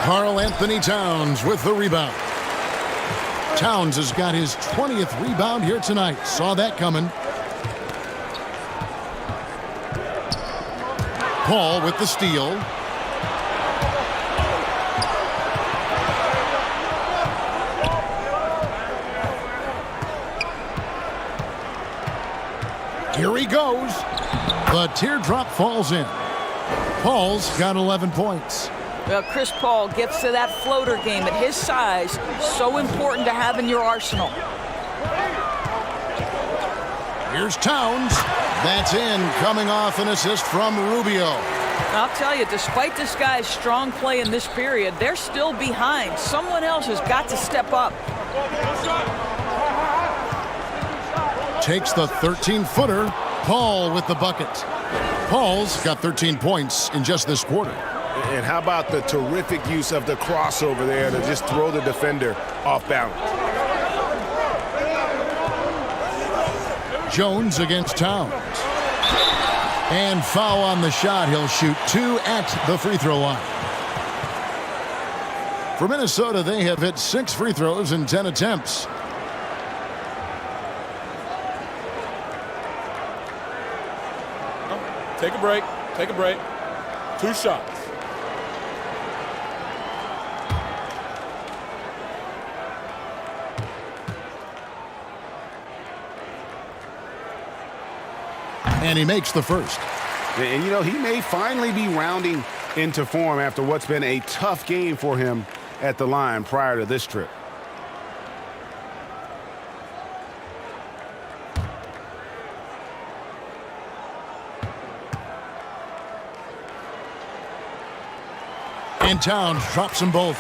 Karl Anthony Towns with the rebound. Towns has got his 20th rebound here tonight. Saw that coming. Paul with the steal. Here he goes. The teardrop falls in. Paul's got 11 points. Well, Chris Paul gets to that floater game at his size. So important to have in your arsenal. Here's Towns. That's in, coming off an assist from Rubio. I'll tell you, despite this guy's strong play in this period, they're still behind. Someone else has got to step up. Takes the 13-footer. Paul with the bucket. Paul's got 13 points in just this quarter. And how about the terrific use of the crossover there to just throw the defender off balance. Jones against Towns. And foul on the shot. He'll shoot 2 at the free throw line. For Minnesota, they have hit 6 free throws in 10 attempts. Take a break. Take a break. 2 shots. And he makes the first. And, you know, he may finally be rounding into form after what's been a tough game for him at the line prior to this trip. And Towns drops them both.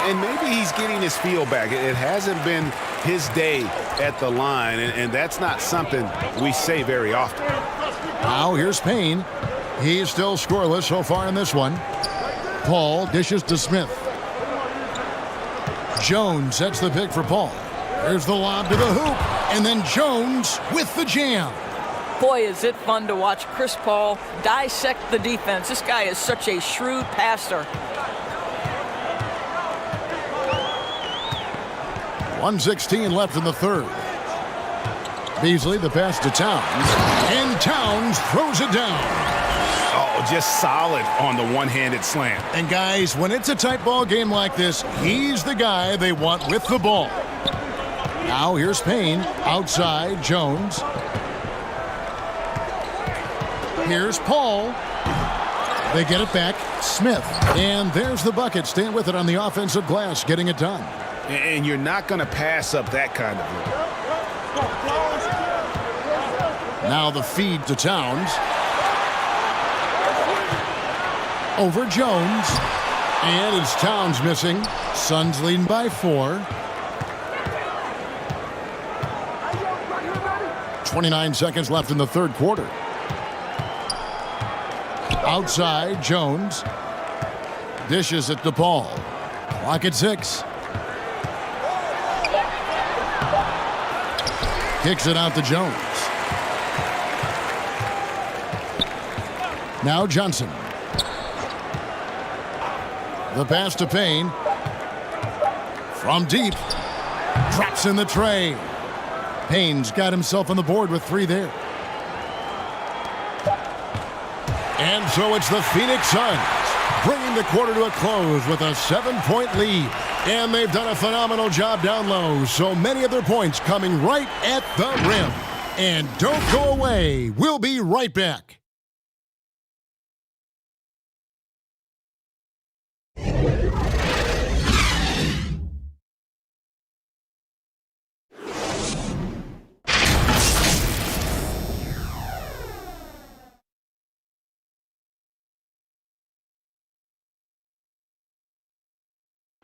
And maybe he's getting his feel back. It hasn't been his day at the line, and that's not something we say very often. Now here's Payne. He's still scoreless so far in this one. Paul dishes to Smith. Jones sets the pick for Paul. There's the lob to the hoop, and then Jones with the jam. Boy, is it fun to watch Chris Paul dissect the defense. This guy is such a shrewd passer. 1:16 left in the third. Beasley, the pass to Towns. And Towns throws it down. Oh, just solid on the one-handed slam. And guys, when it's a tight ball game like this, he's the guy they want with the ball. Now here's Payne. Outside, Jones. Here's Paul. They get it back. Smith. And there's the bucket. Staying with it on the offensive glass, getting it done. And you're not going to pass up that kind of look. Now the feed to Towns. Over Jones. And it's Towns missing. Suns leading by 4. 29 seconds left in the third quarter. Outside, Jones. Dishes it to Paul. Clock at 6. Kicks it out to Jones. Now Johnson. The pass to Payne. From deep. Drops in the tray. Payne's got himself on the board with 3 there. And so it's the Phoenix Suns bringing the quarter to a close with a 7-point lead. And they've done a phenomenal job down low. So many of their points coming right at the rim. And don't go away. We'll be right back.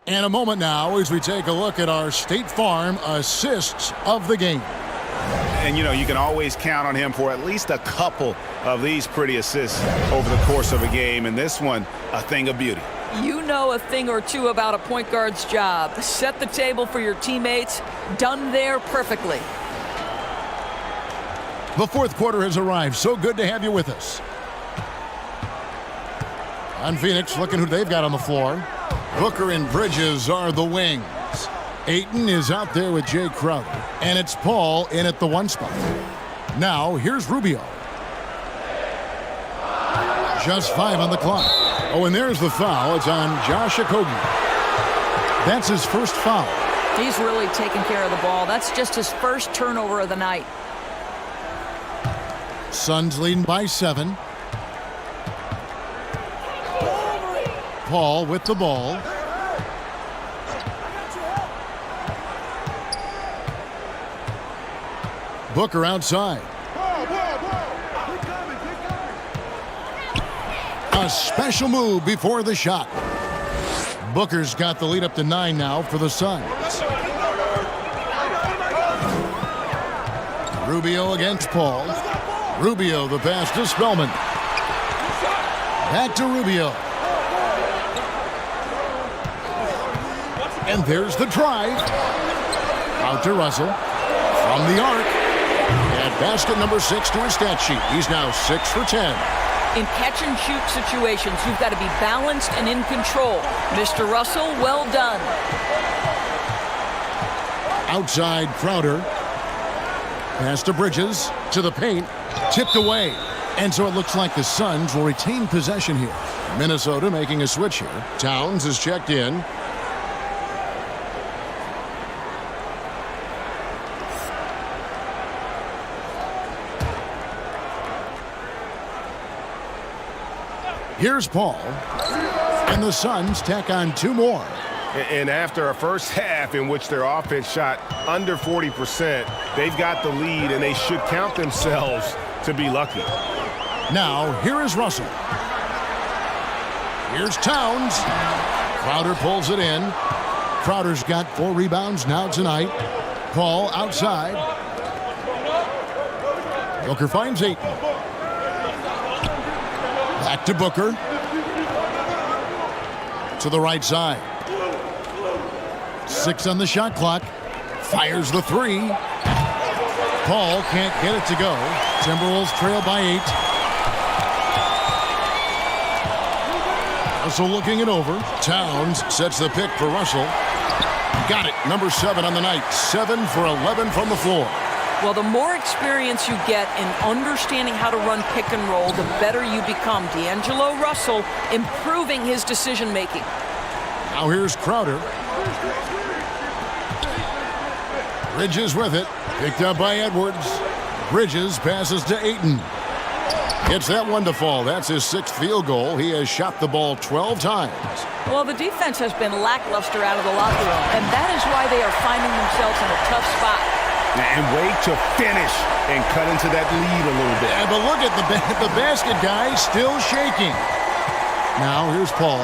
And a moment now as we take a look at our State Farm assists of the game. And, you know, you can always count on him for at least a couple of these pretty assists over the course of a game. And this one, a thing of beauty. You know a thing or two about a point guard's job. Set the table for your teammates. Done there perfectly. The fourth quarter has arrived. So good to have you with us. On Phoenix, looking who they've got on the floor. Booker and Bridges are the wings. Ayton is out there with Jay Crowder. And it's Paul in at the 1 spot. Now, here's Rubio. Just 5 on the clock. Oh, and there's the foul. It's on Josh Okogie. That's his first foul. He's really taking care of the ball. That's just his first turnover of the night. Suns leading by 7. Paul with the ball. Booker outside. A special move before the shot. Booker's got the lead up to 9 now for the Suns. Rubio against Paul. Rubio, the pass to Spellman. Back to Rubio. And there's the drive. Out to Russell. From the arc. And basket number 6 to his stat sheet. He's now 6 for 10. In catch-and-shoot situations, you've got to be balanced and in control. Mr. Russell, well done. Outside Crowder. Pass to Bridges. To the paint. Tipped away. And so it looks like the Suns will retain possession here. Minnesota making a switch here. Towns is checked in. Here's Paul. And the Suns tack on 2 more. And after a first half in which their offense shot under 40%, they've got the lead, and they should count themselves to be lucky. Now, here is Russell. Here's Towns. Crowder pulls it in. Crowder's got 4 rebounds now tonight. Paul outside. Booker finds 8. Back to Booker. To the right side. 6 on the shot clock. Fires the 3. Paul can't get it to go. Timberwolves trail by 8. Russell looking it over. Towns sets the pick for Russell. Got it. Number 7 on the night. 7 for 11 from the floor. Well, the more experience you get in understanding how to run pick and roll, the better you become. D'Angelo Russell improving his decision-making. Now here's Crowder. Bridges with it. Picked up by Edwards. Bridges passes to Ayton. Gets that one to fall. That's his 6th field goal. He has shot the ball 12 times. Well, the defense has been lackluster out of the locker room, and that is why they are finding themselves in a tough spot. And wait to finish and cut into that lead a little bit. Yeah, but look at the basket guy still shaking. Now here's Paul.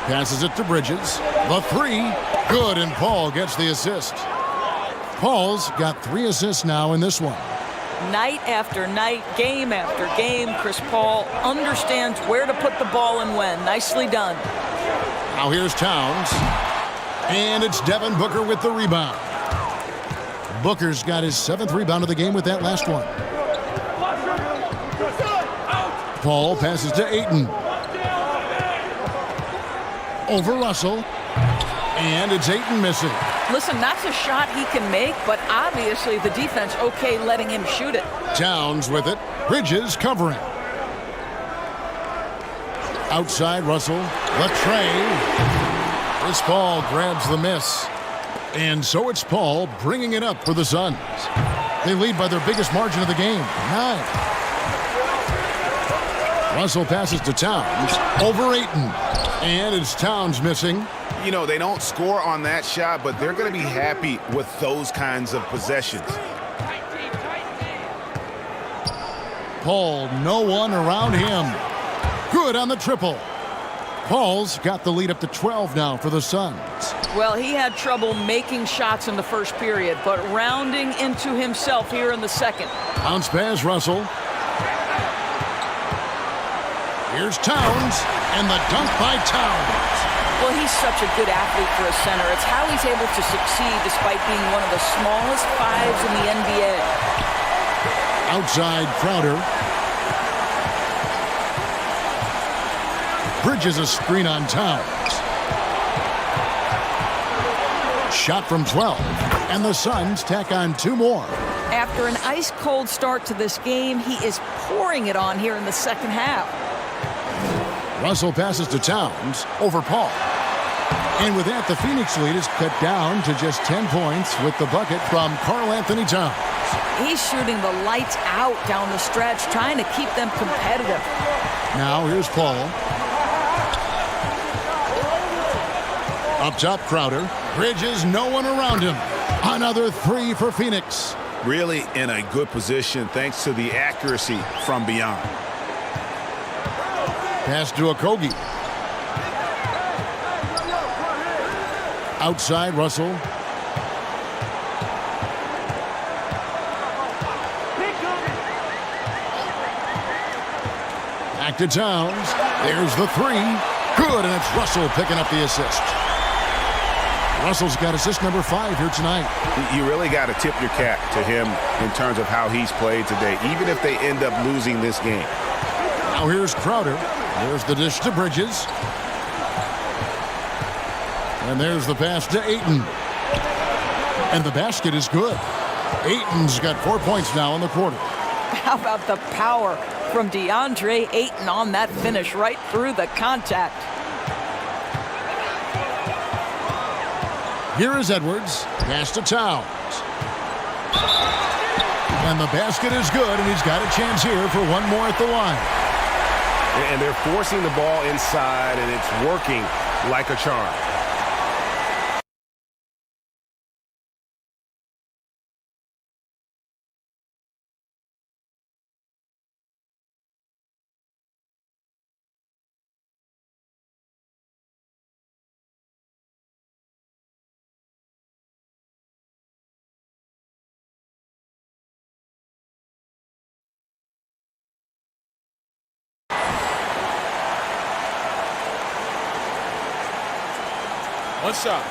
Passes it to Bridges. The 3. Good, and Paul gets the assist. Paul's got 3 assists now in this one. Night after night, game after game, Chris Paul understands where to put the ball and when. Nicely done. Now here's Towns. And it's Devin Booker with the rebound. Booker's got his 7th rebound of the game with that last one. Paul passes to Ayton. Over Russell. And it's Ayton missing. Listen, that's a shot he can make, but obviously the defense okay letting him shoot it. Towns with it. Bridges covering. Outside Russell. The tray. Chris Paul grabs the miss. And so it's Paul bringing it up for the Suns. They lead by their biggest margin of the game, 9. Russell passes to Towns. Over Ayton. And it's Towns missing. You know, they don't score on that shot, but they're going to be happy with those kinds of possessions. Paul, no one around him. Good on the triple. Paul's got the lead up to 12 now for the Suns. Well, he had trouble making shots in the first period, but rounding into himself here in the second. Bounce pass, Russell. Here's Towns, and the dunk by Towns. Well, he's such a good athlete for a center. It's how he's able to succeed despite being one of the smallest fives in the NBA. Outside Crowder. Bridges a screen on Towns. Shot from 12, and the Suns tack on 2 more. After an ice-cold start to this game, he is pouring it on here in the second half. Russell passes to Towns over Paul. And with that, the Phoenix lead is cut down to just 10 points with the bucket from Karl Anthony Towns. He's shooting the lights out down the stretch, trying to keep them competitive. Now here's Paul. Up top, Crowder. Bridges, no one around him. Another 3 for Phoenix. Really in a good position thanks to the accuracy from beyond. Pass to Okogie. Outside, Russell. Back to Towns. There's the 3. Good, and it's Russell picking up the assist. Russell's got assist number 5 here tonight. You really got to tip your cap to him in terms of how he's played today, even if they end up losing this game. Now here's Crowder. There's the dish to Bridges. And there's the pass to Ayton. And the basket is good. Ayton's got 4 points now in the quarter. How about the power from DeAndre Ayton on that finish right through the contact? Here is Edwards. Pass to Towns. And the basket is good, and he's got a chance here for one more at the line. And they're forcing the ball inside, and it's working like a charm. One shot.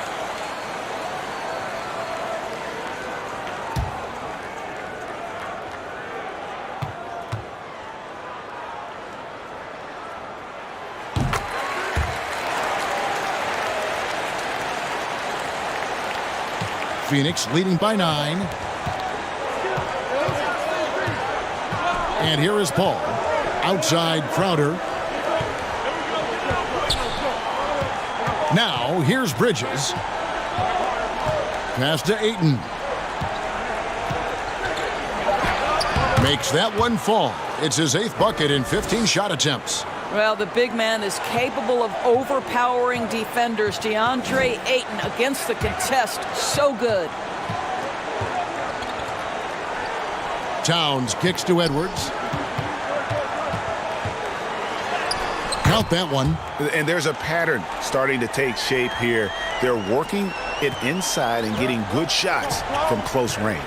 Phoenix leading by 9. And here is Paul. Outside Crowder. Now, here's Bridges. Pass to Ayton. Makes that one fall. It's his 8th bucket in 15 shot attempts. Well, the big man is capable of overpowering defenders. DeAndre Ayton against the contest. So good. Towns kicks to Edwards. Count that one. And there's a pattern starting to take shape here. They're working it inside and getting good shots from close range.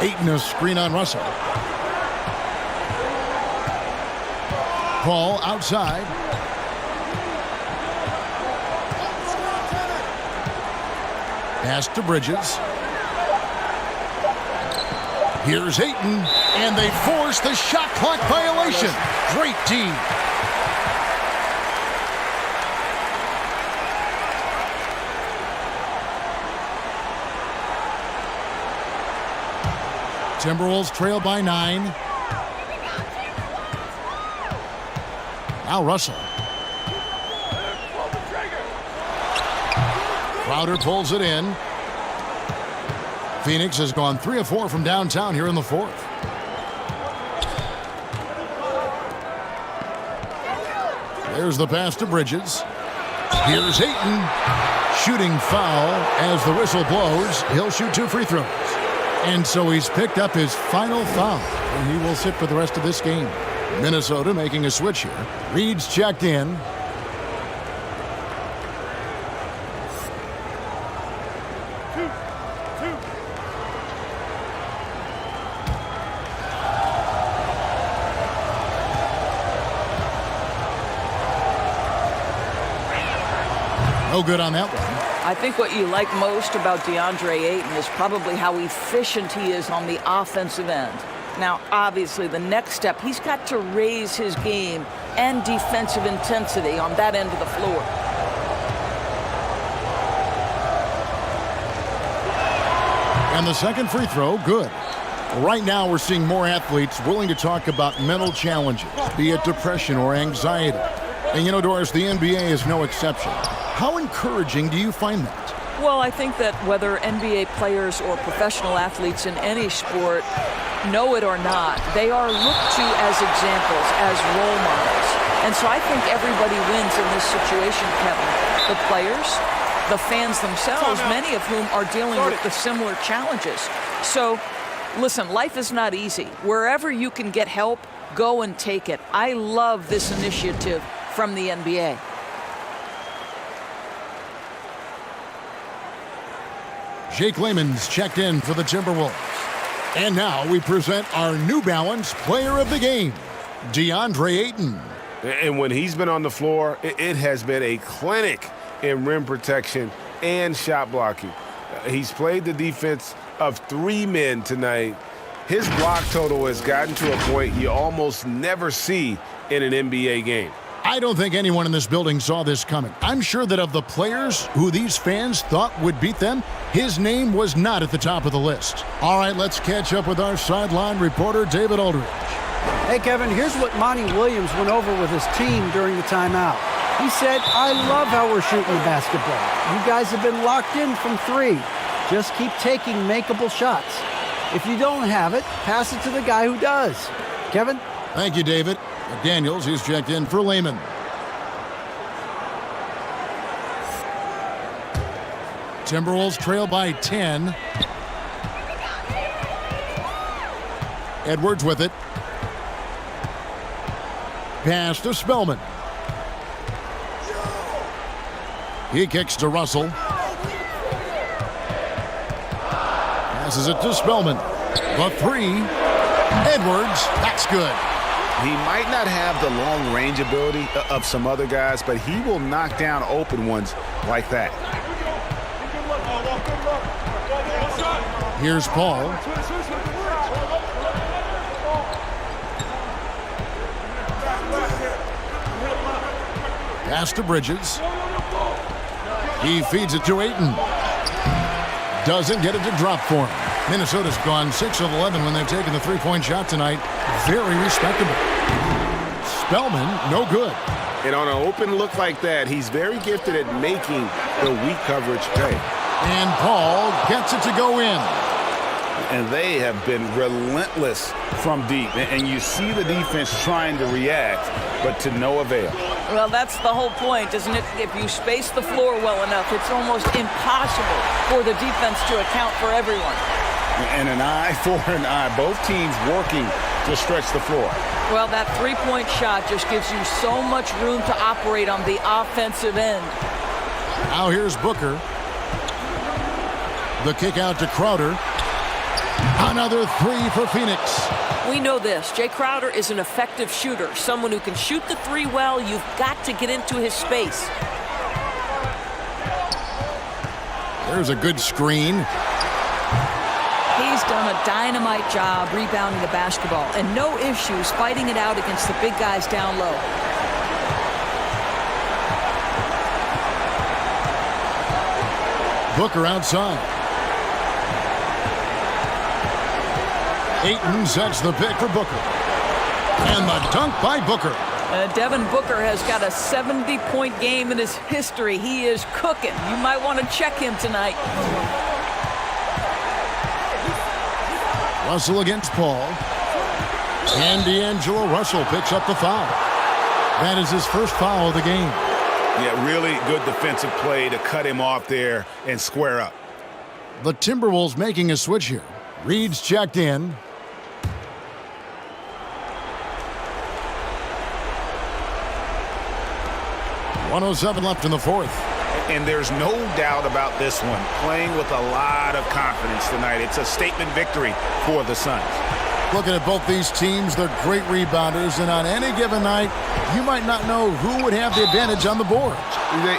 Ayton a screen on Russell. Paul outside. Pass to Bridges. Here's Ayton, and they force the shot clock violation. Great D. Timberwolves trail by 9. Now Russell. Crowder pulls it in. Phoenix has gone 3 of 4 from downtown here in the 4th. There's the pass to Bridges. Here's Ayton. Shooting foul as the whistle blows. He'll shoot 2 free throws. And so he's picked up his final foul, and he will sit for the rest of this game. Minnesota making a switch here. Reed's checked in. No good on that one. I think what you like most about DeAndre Ayton is probably how efficient he is on the offensive end. Now, obviously, the next step, he's got to raise his game and defensive intensity on that end of the floor. And the second free throw, good. Right now, we're seeing more athletes willing to talk about mental challenges, be it depression or anxiety. And you know, Doris, the NBA is no exception. How encouraging do you find that? Well, I think that whether NBA players or professional athletes in any sport know it or not, they are looked to as examples, as role models. And so I think everybody wins in this situation, Kevin. The players, the fans themselves, many of whom are dealing with the similar challenges. So, listen, life is not easy. Wherever you can get help, go and take it. I love this initiative from the NBA. Jake Layman's checked in for the Timberwolves. And now we present our New Balance Player of the Game, DeAndre Ayton. And when he's been on the floor, it has been a clinic in rim protection and shot blocking. He's played the defense of 3 men tonight. His block total has gotten to a point you almost never see in an NBA game. I don't think anyone in this building saw this coming. I'm sure that of the players who these fans thought would beat them, his name was not at the top of the list. All right, let's catch up with our sideline reporter, David Aldridge. Hey, Kevin, here's what Monty Williams went over with his team during the timeout. He said, I love how we're shooting the basketball. You guys have been locked in from 3. Just keep taking makeable shots. If you don't have it, pass it to the guy who does. Kevin? Thank you, David. Daniels, he's checked in for Lehman. Timberwolves trail by 10. Edwards with it. Pass to Spellman. He kicks to Russell. Passes it to Spellman. The 3. Edwards, that's good. He might not have the long range ability of some other guys, but he will knock down open ones like that. Here's Paul. Pass to Bridges. He feeds it to Ayton. Doesn't get it to drop for him. Minnesota's gone 6 of 11 when they've taken the three-point shot tonight. Very respectable. Spellman, no good. And on an open look like that, he's very gifted at making the weak coverage pay. And Paul gets it to go in. And they have been relentless from deep. And you see the defense trying to react, but to no avail. Well, that's the whole point, isn't it? If you space the floor well enough, it's almost impossible for the defense to account for everyone. And an eye for an eye. Both teams working to stretch the floor. Well, that three-point shot just gives you so much room to operate on the offensive end. Now here's Booker. The kick out to Crowder. Another 3 for Phoenix. We know this. Jay Crowder is an effective shooter. Someone who can shoot the 3 well. You've got to get into his space. There's a good screen. He's done a dynamite job rebounding the basketball, and no issues fighting it out against the big guys down low. Booker outside. Ayton sets the pick for Booker. And the dunk by Booker. Devin Booker has got a 70-point game in his history. He is cooking. You might want to check him tonight. Russell against Paul. And D'Angelo Russell picks up the foul. That is his first foul of the game. Yeah, really good defensive play to cut him off there and square up. The Timberwolves making a switch here. Reed's checked in. .107 left in the fourth. And there's no doubt about this one. Playing with a lot of confidence tonight. It's a statement victory for the Suns. Looking at both these teams, they're great rebounders, and on any given night, you might not know who would have the advantage on the boards.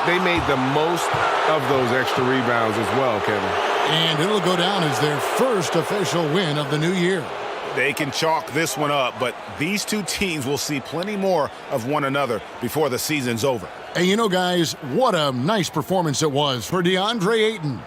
They made the most of those extra rebounds as well, Kevin. And it'll go down as their first official win of the new year. They can chalk this one up, but these two teams will see plenty more of one another before the season's over. And you know, guys, what a nice performance it was for DeAndre Ayton.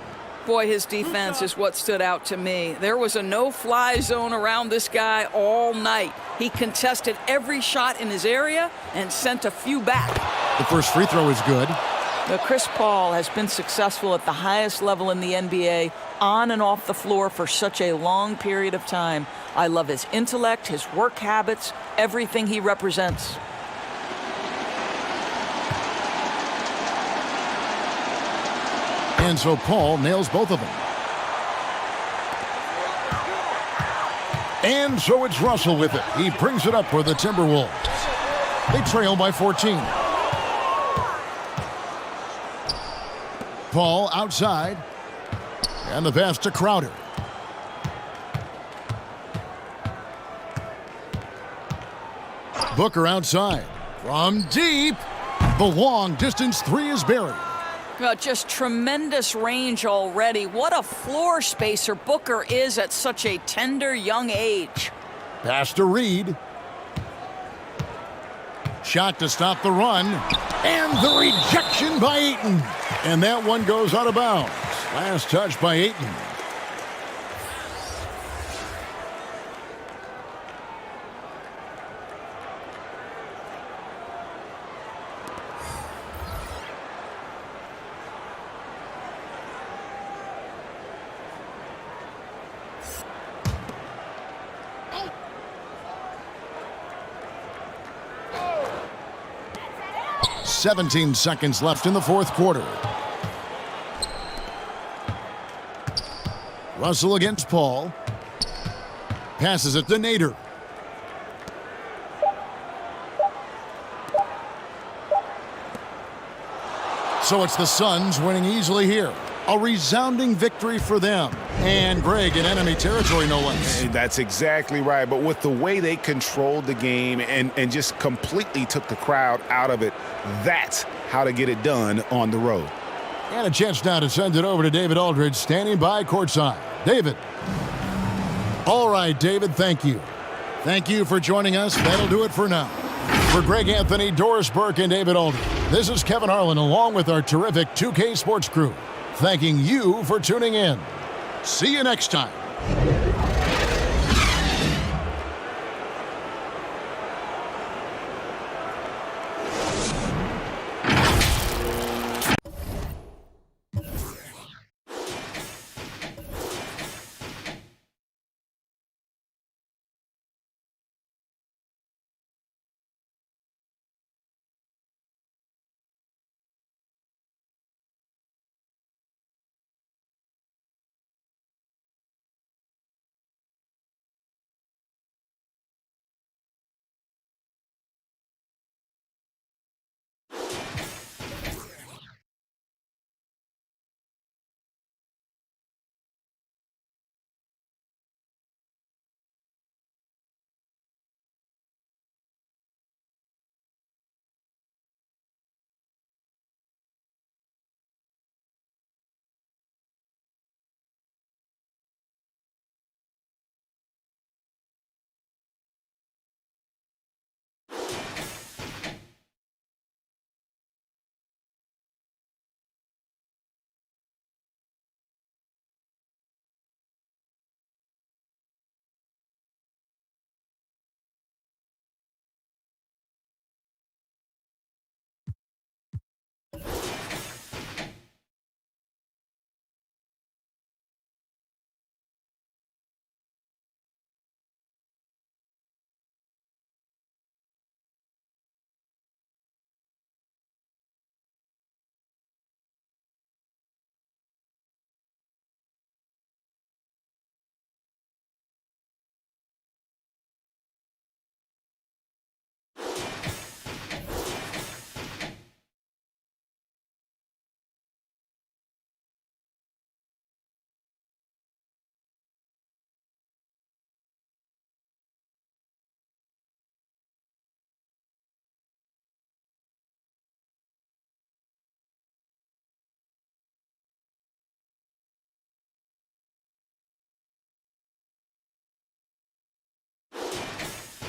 Boy, his defense is what stood out to me. There was a no-fly zone around this guy all night. He contested every shot in his area and sent a few back. The first free throw is good. Now, Chris Paul has been successful at the highest level in the NBA, on and off the floor for such a long period of time. I love his intellect, his work habits, everything he represents. And so Paul nails both of them. And so it's Russell with it. He brings it up for the Timberwolves. They trail by 14. Paul outside. And the pass to Crowder. Booker outside. From deep. The long distance three is buried. Just tremendous range already. What a floor spacer Booker is at such a tender young age. Pass to Reed. Shot to stop the run. And the rejection by Ayton. And that one goes out of bounds. Last touch by Ayton. .17 seconds left in the fourth quarter. Russell against Paul. Passes it to Nader. So it's the Suns winning easily here. A resounding victory for them. And Greg in enemy territory, no less. That's exactly right. But with the way they controlled the game and just completely took the crowd out of it, that's how to get it done on the road. And a chance now to send it over to David Aldridge, standing by courtside. David. All right, David, thank you. Thank you for joining us. That'll do it for now. For Greg Anthony, Doris Burke, and David Aldridge, this is Kevin Harlan along with our terrific 2K Sports crew, thanking you for tuning in. See you next time.